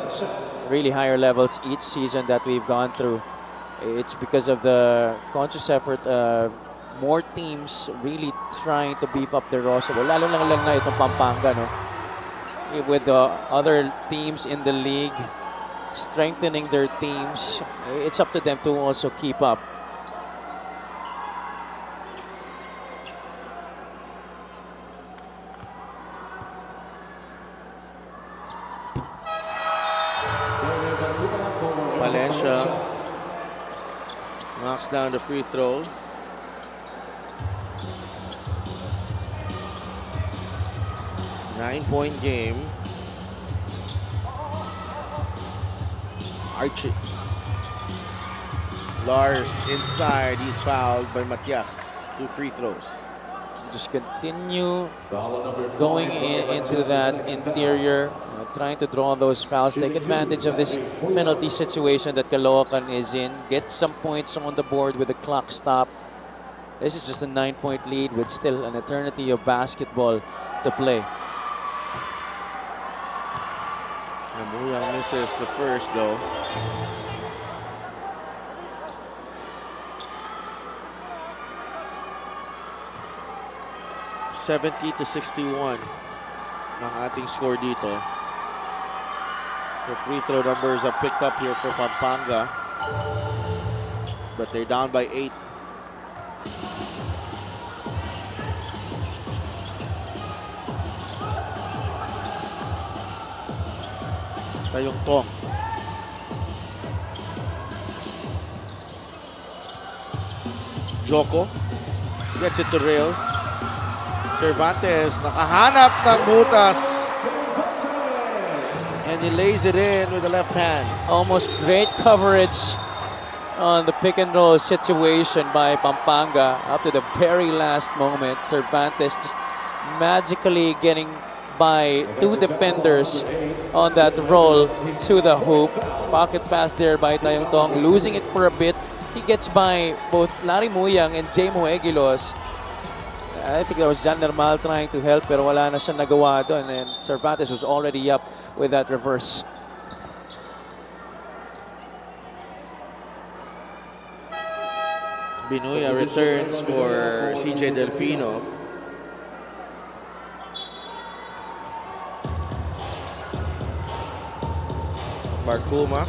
really higher levels each season that we've gone through. It's because of the conscious effort more teams really trying to beef up their roster. Lalo lang na itong Pampanga, no? With the other teams in the league strengthening their teams, it's up to them to also keep up. Valencia knocks down the free throw. Nine-point game. Archie. Lars inside. He's fouled by Matias. 2 free throws. Just continue going into that interior, trying to draw those fouls, take advantage of this penalty situation that Caloocan is in, get some points on the board with the clock stop. This is just a 9-point lead with still an eternity of basketball to play. Muyang misses the first though. (70-61) ang ating score dito. The free throw numbers are picked up here for Pampanga, but they're down by 8. Tayong Tong. Joko gets it to Real. Cervantes nakahanap ng butas. And he lays it in with the left hand. Almost great coverage on the pick and roll situation by Pampanga up to the very last moment. Cervantes just magically getting by 2 defenders on that roll to the hoop. Pocket pass there by Tayong Tong, losing it for a bit. He gets by both Larry Muyang and Jaymo Eguilos. I think that was Jan Normal trying to help pero wala na siya nagawa doon, and Cervantes was already up with that reverse. Binuya returns for CJ Delfino. Barcuma.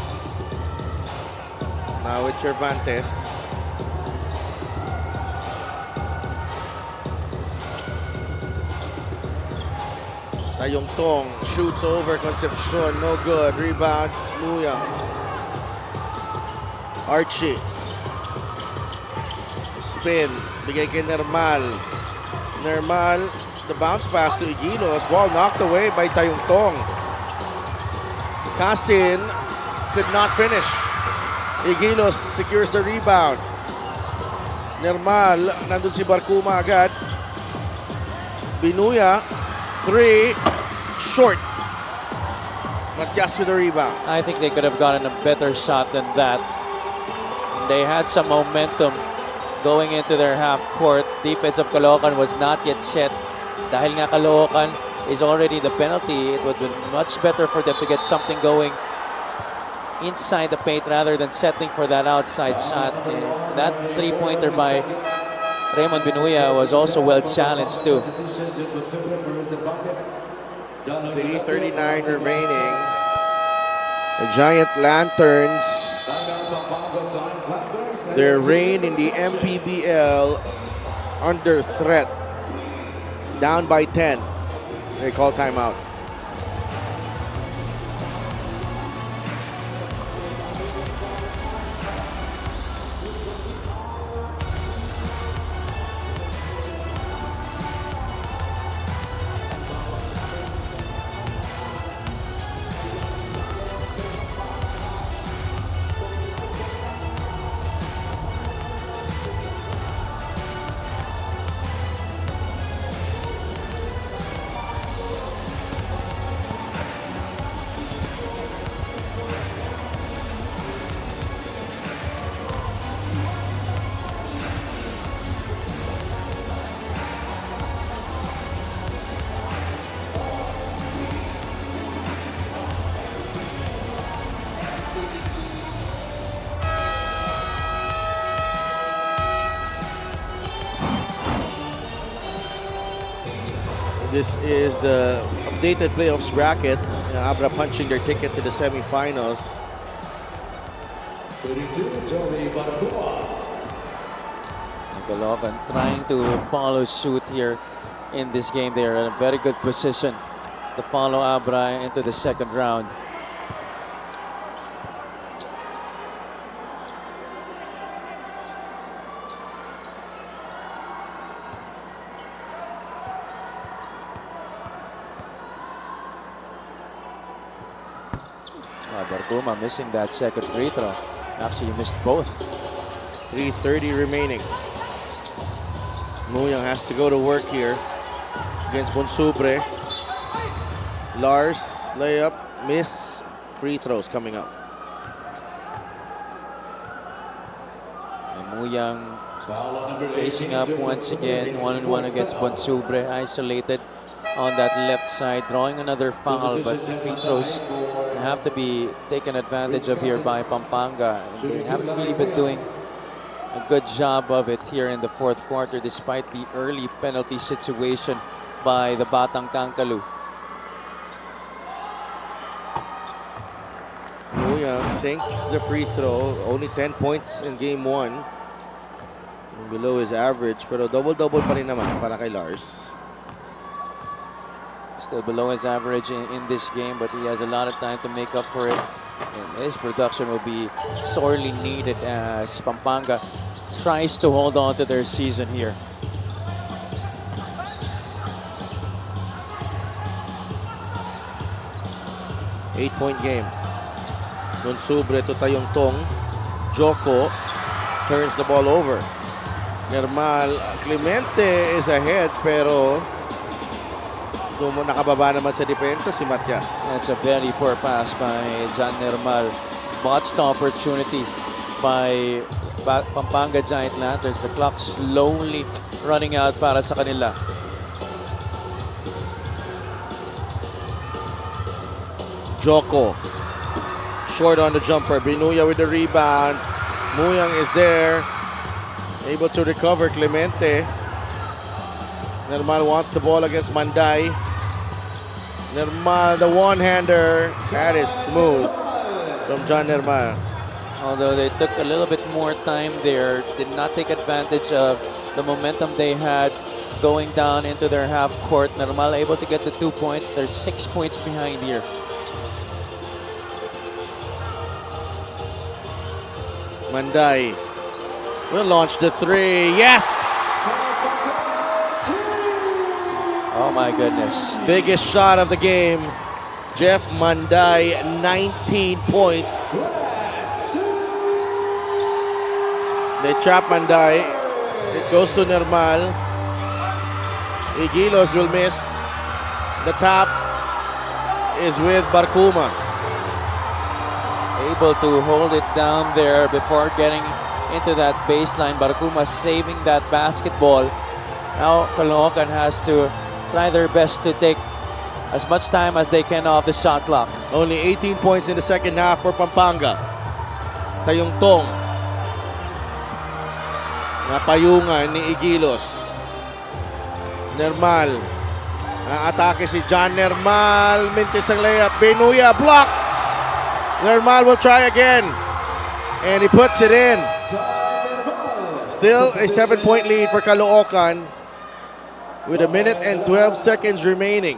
Now with Cervantes. Tayong Tong shoots over Concepcion, no good. Rebound, Muyang. Archie. Spin, bigay kay Nermal. Nermal, the bounce pass to Eguilos. Ball knocked away by Tayong Tong. Kasin could not finish. Eguilos secures the rebound. Nermal, nandun si Barcuma agad. Binuya, 3, short. Matias with the rebound. I think they could have gotten a better shot than that. They had some momentum going into their half court. Defense of Caloocan was not yet set. Dahil nga Caloocan is already the penalty, it would be much better for them to get something going inside the paint rather than settling for that outside shot. That three-pointer by Raymond Binuya was also well challenged too. 3:39 remaining. The Giant Lanterns, their reign in the MPBL under threat. Down by 10. They call timeout. This is the updated playoffs bracket. Abra punching their ticket to the semifinals. Caloocan trying to follow suit here in this game. They are in a very good position to follow Abra into the second round. Barcuma missing that second free throw. Actually, he missed both. 3:30 remaining. Muyang has to go to work here against Bonsubre. Lars, layup, miss. Free throws coming up. And Muyang facing up once again, 1-on-1 against Bonsubre, isolated on that left side, drawing another foul, but the free throws have to be taken advantage of here by Pampanga. And they haven't really been doing a good job of it here in the fourth quarter, despite the early penalty situation by the Batang Kankalu. Muyang sinks the free throw. Only 10 points in game 1. Below his average, pero double-double pa rin naman para kay Lars. Still below his average in this game, but he has a lot of time to make up for it. And his production will be sorely needed as Pampanga tries to hold on to their season here. Eight-point game. Bonsubre to Tayongtong. Joko turns the ball over. Nermal Clemente is ahead, pero nakababa naman sa depensa si Matias. That's a very poor pass by John Nermal. Botched opportunity by Pampanga Giant Lanterns. The clock slowly running out para sa kanila. Joko. Short on the jumper. Binuya with the rebound. Muyang is there. Able to recover Clemente. Nermal wants the ball against Manday. Nermal, the one-hander. That is smooth from John Nermal. Although they took a little bit more time there, did not take advantage of the momentum they had going down into their half court. Nermal able to get the 2 points. They're 6 points behind here. Manday will launch the three. Yes! Oh my goodness. Biggest shot of the game. Jeff Manday, 19 points. They trap Manday. It goes to Nermal. Igilos will miss. The top is with Barcuma. Able to hold it down there before getting into that baseline. Baracuma saving that basketball. Now Caloocan has to try their best to take as much time as they can off the shot clock. Only 18 points in the second half for Pampanga. Tayong Tong. Napayungan ni Igilos. Nermal. Atake si John Nermal. Mintis ang layup. Benuya block. Nermal will try again. And he puts it in. Still a 7-point lead for Caloocan with 1 minute and 12 seconds remaining.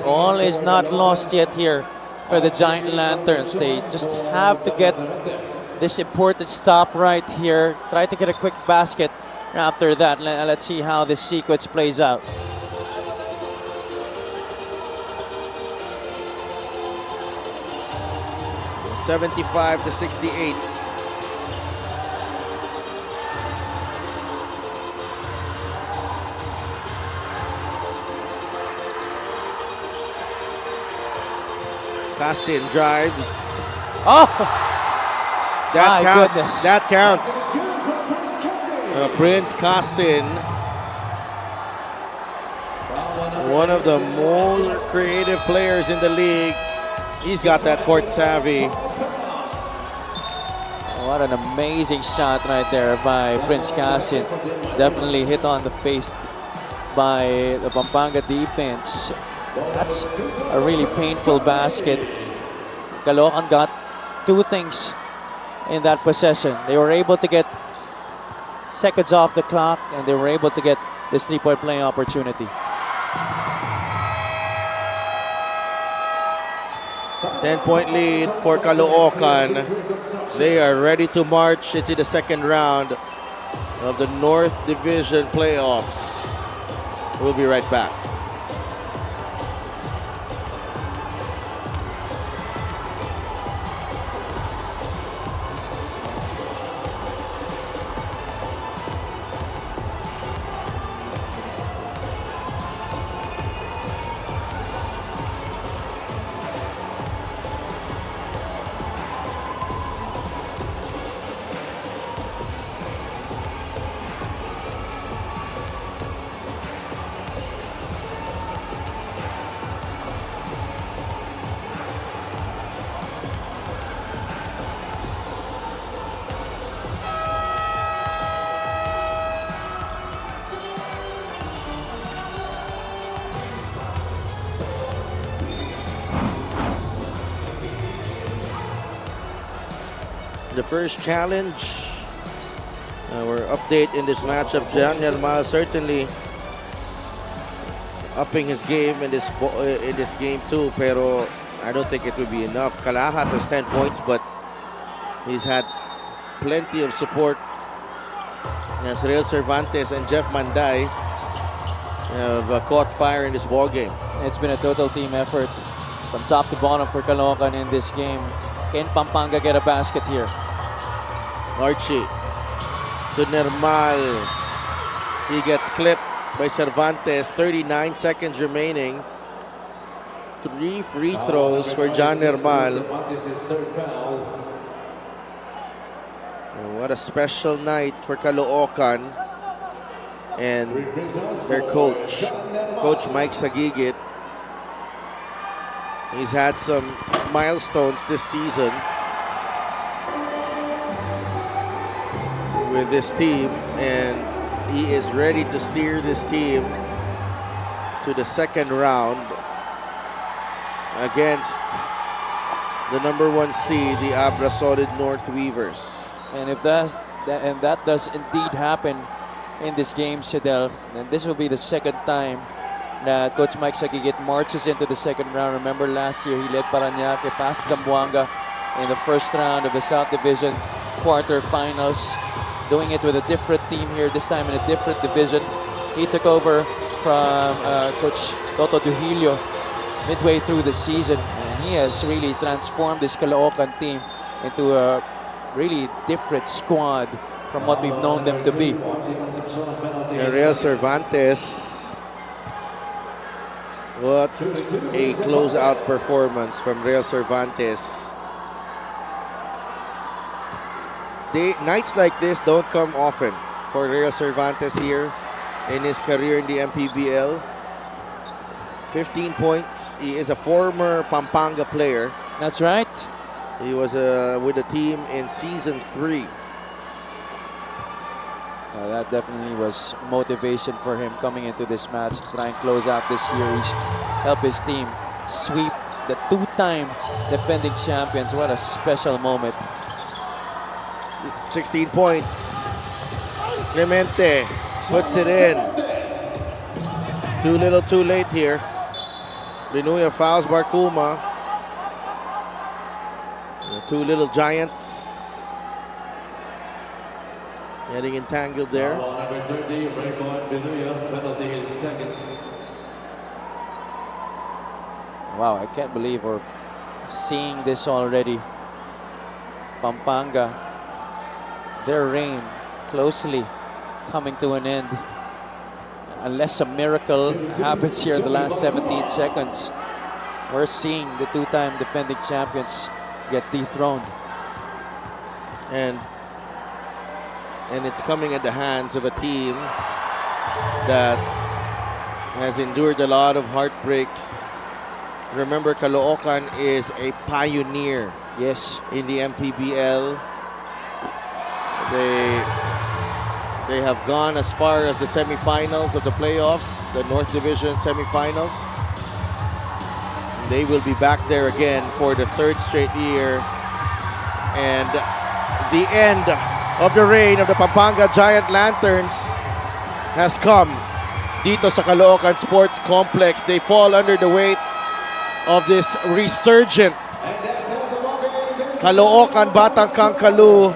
All is not lost yet here for the Giant Lanterns. They just have to get this important stop right here. Try to get a quick basket. After that, let's see how this sequence plays out. $75-68. Cassin drives. Oh! That My counts. goodness. That counts. Prince Cassin, one of the most creative players in the league. He's got that court savvy. What an amazing shot right there by Prince Cassin. Definitely hit on the face by the Pampanga defense. That's a really painful basket. Caloocan got two things in that possession. They were able to get seconds off the clock, and they were able to get this three-point playing opportunity. 10-point lead for Caloocan. They are ready to march into the second round of the North Division playoffs. We'll be right back. The first challenge, our update in this matchup, Jan Hermal certainly upping his game in this game too, pero I don't think it will be enough. Kalahat has 10 points, but he's had plenty of support as Real Cervantes and Jeff Manday have caught fire in this ball game. It's been a total team effort from top to bottom for Caloocan in this game. Can Pampanga get a basket here? Archie to Nermal. He gets clipped by Cervantes. 39 seconds remaining. 3 free throws for John Nermal. What a special night for Caloocan and their coach, Coach Mike Sagigit. He's had some milestones this season with this team, and he is ready to steer this team to the second round against the #1 seed, the Abra Solid North Weavers. And if that does indeed happen in this game, Shadel, then this will be the second time that Coach Mike Sagigit marches into the second round. Remember last year he led Parañaque past Zamboanga in the first round of the South Division quarterfinals, doing it with a different team here, this time in a different division. He took over from Coach Toto Duhilio midway through the season, and he has really transformed this Caloocan team into a really different squad from what we've known them to be. And Real Cervantes, what a closeout performance from Real Cervantes. nights like this don't come often for Real Cervantes here in his career in the MPBL. 15 points. He is a former Pampanga player. That's right. He was with the team in season 3. That definitely was motivation for him coming into this match to try and close out this series, help his team sweep the 2-time defending champions. What a special moment. 16 points. Clemente puts it in. Too little, too late here. Linuya fouls Barcuma. The two little giants getting entangled there. Number 30, Raymond Binuya, penalty is second. Wow, I can't believe we're seeing this already. Pampanga, their reign closely coming to an end. Unless a miracle happens here in the last 17 seconds, we're seeing the 2-time defending champions get dethroned. And it's coming at the hands of a team that has endured a lot of heartbreaks. Remember, Caloocan is a pioneer Yes, in the MPBL. They have gone as far as the semifinals of the playoffs, the North Division semifinals. They will be back there again for the 3rd straight year. And the end of the reign of the Pampanga Giant Lanterns has come dito sa Caloocan Sports Complex. They fall under the weight of this resurgent Caloocan Batang Kangkalu.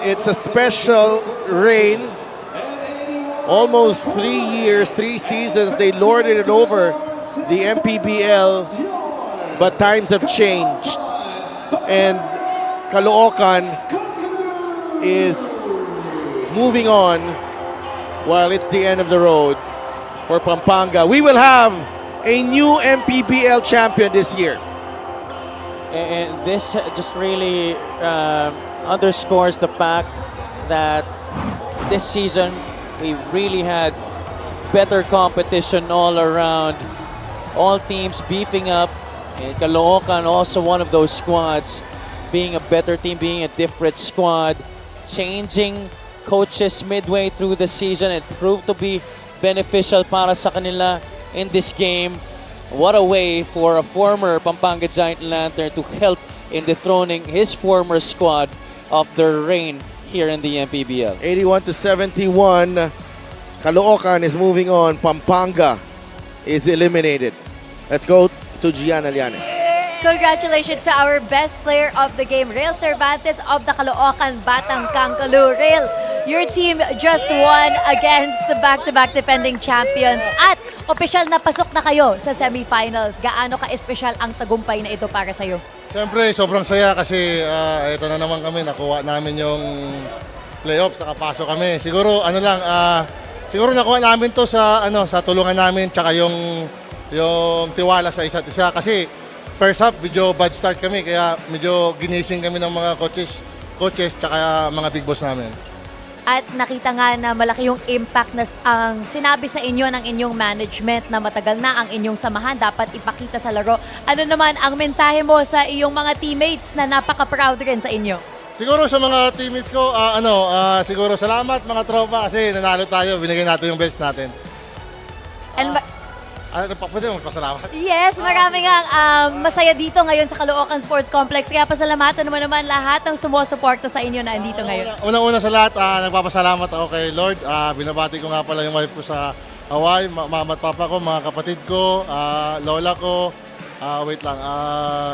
It's a special reign. Almost 3 years, 3 seasons, they lorded it over the MPBL, but times have changed. And Caloocan is moving on while it's the end of the road for Pampanga. We will have a new MPBL champion this year. and this just really underscores the fact that this season we really had better competition all around. All teams beefing up, and Caloocan also one of those squads, being a better team, being a different squad, changing coaches midway through the season. It proved to be beneficial para sa kanila in this game. What a way for a former Pampanga Giant Lantern to help in dethroning his former squad of their reign here in the MPBL. 81-71. Caloocan is moving on. Pampanga is eliminated. Let's go to Gian Alianes. Congratulations to our best player of the game, Real Cervantes of the Caloocan Batang Kangkalu. Real, your team just won against the back-to-back defending champions at opisyal na pasok na kayo sa semifinals. Gaano ka-espesyal ang tagumpay na ito para sa'yo? Siyempre, sobrang saya kasi ito na naman kami, nakuha namin yung playoffs, nakapasok kami. Siguro siguro nakuha namin to sa sa tulungan namin tsaka yung tiwala sa isa't isa kasi first half medyo bad start kami kaya medyo ginising kami ng mga coaches tsaka mga big boss namin. At nakita nga na malaki yung impact na ang sinabi sa inyo ng inyong management na matagal na ang inyong samahan dapat ipakita sa laro. Ano naman ang mensahe mo sa iyong mga teammates na napaka-proud rin sa inyo? Siguro sa mga teammates ko, siguro salamat mga tropa kasi nanalo tayo, binigay natin yung best natin. And Pwede mo magpasalamat. yes, marami nga masaya dito ngayon sa Caloocan Sports Complex. Kaya pasalamatan naman lahat ng sumusuporta sa inyo na andito ngayon. Unang-una sa lahat, nagpapasalamat ako kay Lord. Binabati ko nga pala yung wife ko sa Hawaii, mama at papa ko, mga kapatid ko, lola ko,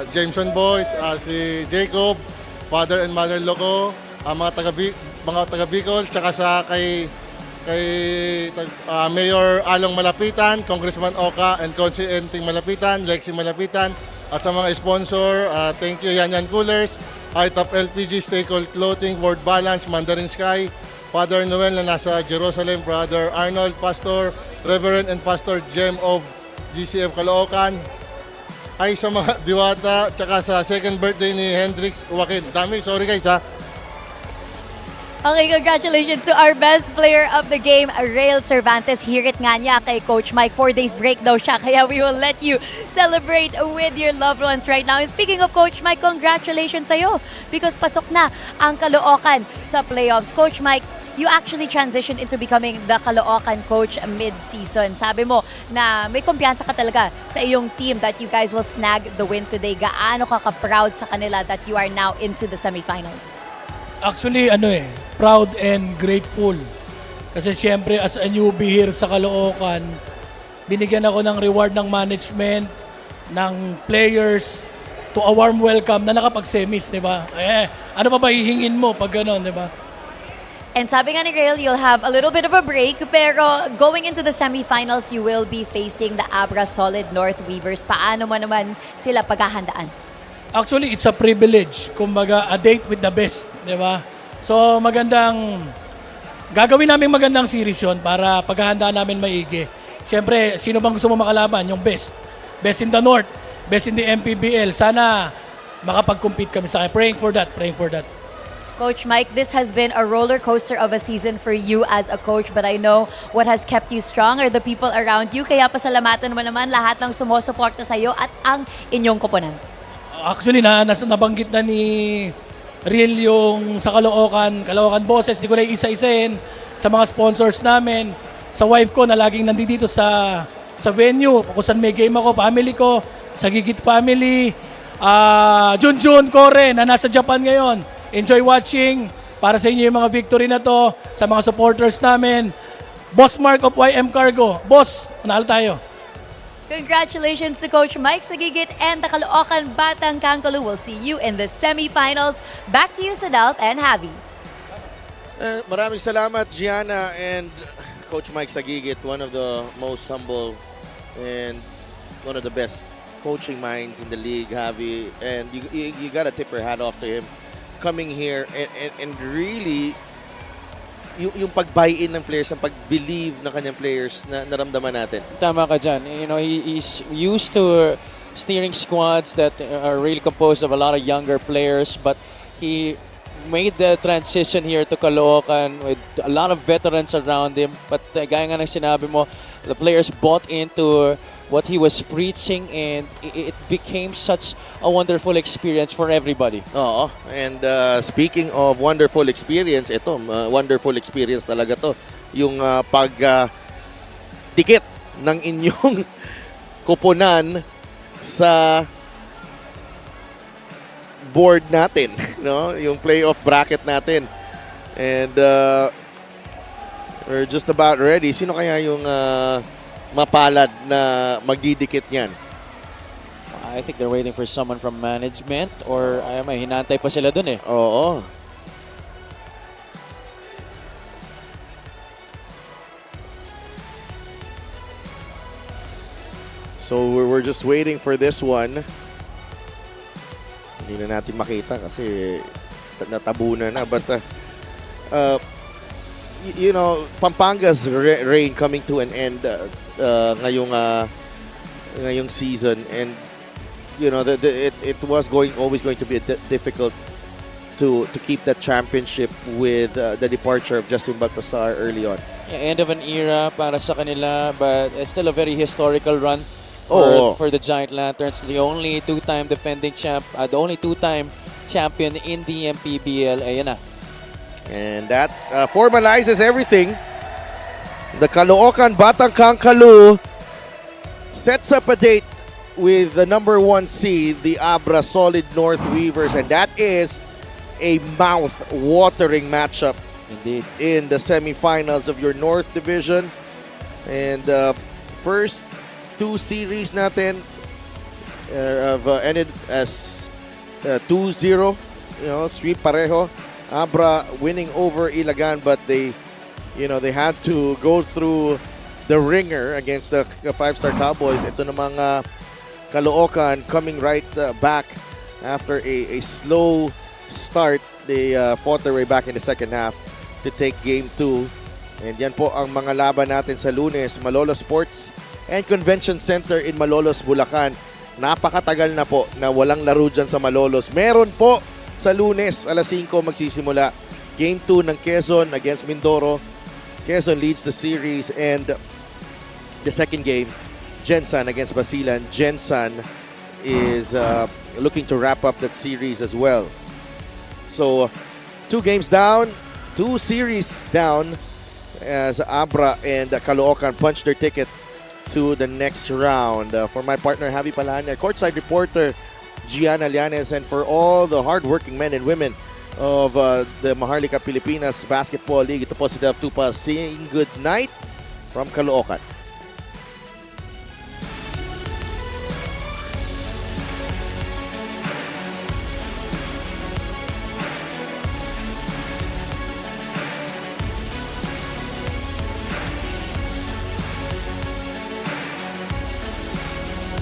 Jameson Boys, si Jacob, father and mother-in-law ko, mga taga Bicol, tsaka sa kay Mayor Along Malapitan, Congressman Oka, and Consi Enting Malapitan, Lexi Malapitan, at sa mga sponsor, thank you Yan Yan Coolers, High Top LPG, Stay Cold Clothing, World Balance, Mandarin Sky, Father Noel na nasa Jerusalem, Brother Arnold, Pastor, Reverend and Pastor Jem of GCF Caloocan, Hi sa mga Diwata, tsaka sa second birthday ni Hendrix Joaquin. Dami, sorry guys ha. Okay, congratulations to our best player of the game, Rael Cervantes. Hirit nga niya kay Coach Mike. 4 days break daw siya, kaya we will let you celebrate with your loved ones right now. And speaking of Coach Mike, congratulations sa'yo because pasok na ang Caloocan sa playoffs. Coach Mike, you actually transitioned into becoming the Caloocan coach mid-season. Sabi mo na may kumpiyansa ka talaga sa iyong team that you guys will snag the win today. Gaano ka ka-proud sa kanila that you are now into the semifinals? Actually, proud and grateful. Kasi siyempre, as a newbie here sa Caloocan, binigyan ako ng reward ng management, ng players, to a warm welcome na nakapag-semis, di ba? Ano pa ba hihingin mo pag gano'n, di ba? And sabi nga ni Rael, you'll have a little bit of a break, pero going into the semifinals, you will be facing the Abra Solid North Weavers. Paano mo naman sila paghahandaan? Actually, it's a privilege. Kumbaga, a date with the best, di ba? So, gagawin namin magandang series yun para paghahandaan namin maigi. Siyempre, sino bang gusto mo makalaban? Yung best. Best in the North, best in the MPBL. Sana makapag-compete kami sa akin. Praying for that, praying for that. Coach Mike, this has been a roller coaster of a season for you as a coach, but I know what has kept you strong are the people around you. Kaya pasalamatan mo naman lahat ng sumusuporta sa iyo at ang inyong koponan. Actually, nabanggit na ni Real yung sa Caloocan Bosses. Di ko na isa-isahin sa mga sponsors namin. Sa wife ko na laging nandito sa venue. Kung saan may game ako, family ko, sa Gigit family. Junjun Kore na nasa Japan ngayon. Enjoy watching. Para sa inyo yung mga victory na to. Sa mga supporters namin. Boss Mark of YM Cargo. Boss, manalo tayo. Congratulations to Coach Mike Sagigit and the Caloocan Batang Kangkalu. We'll see you in the semifinals. Back to you, Sadalp and Javi. Maraming salamat, Gianna and Coach Mike Sagigit, one of the most humble and one of the best coaching minds in the league, Javi. And you got to tip your hat off to him coming here and really yung pag-buy-in ng players, ang pag-believe ng kanyang players na naramdaman natin. Tama ka dyan. You know, he's used to steering squads that are really composed of a lot of younger players, but he made the transition here to Caloocan with a lot of veterans around him. But gaya nga ng sinabi mo, the players bought into what he was preaching and it became such a wonderful experience for everybody. Oo. And speaking of wonderful experience, ito, wonderful experience talaga to. Yung dikit ng inyong kuponan sa board natin, no? Yung playoff bracket natin. And we're just about ready. Sino kaya yung mapalad na magdidikit niyan? I think they're waiting for someone from management or may hinantay pa sila dun eh. Oo. So we're just waiting for this one. Hindi na natin makita kasi natabunan na. But you know, Pampanga's reign coming to an end ngayong season, and you know it was always going to be difficult to keep that championship with the departure of Justin Baltasar early on. Yeah, end of an era para sa kanila, but it's still a very historical run for the Giant Lanterns. The only two-time defending champ, the only two-time champion in the MPBL. Ayan na. And that formalizes everything. The Caloocan Batang Kangkalu sets up a date with the number 1 seed, the Abra Solid North Weavers, and that is a mouth-watering matchup. Indeed. In the semifinals of your North Division. And first 2 series natin have ended as 2-0, you know, sweep pareho. Abra winning over Ilagan, but they had to go through the ringer against the 5-star Cowboys. Ito namang Caloocan coming right back after a slow start. They fought their way back in the second half to take game 2. And yan po ang mga laban natin sa Lunes. Malolos Sports and Convention Center in Malolos, Bulacan. napakatagal na po na walang laro dyan sa Malolos. Meron po sa Lunes, alas 5 magsisimula. Game 2 ng Quezon against Mindoro. Quezon leads the series, and the second game, Gensan against Basilan. Gensan is looking to wrap up that series as well. So, 2 games down, 2 series down as Abra and Caloocan punch their ticket to the next round. For my partner, Javi Palanya, courtside reporter, Gianna Llanes, and for all the hardworking men and women of the Maharlika Pilipinas Basketball League, ito po si Dev Tupa saying good night from Caloocan.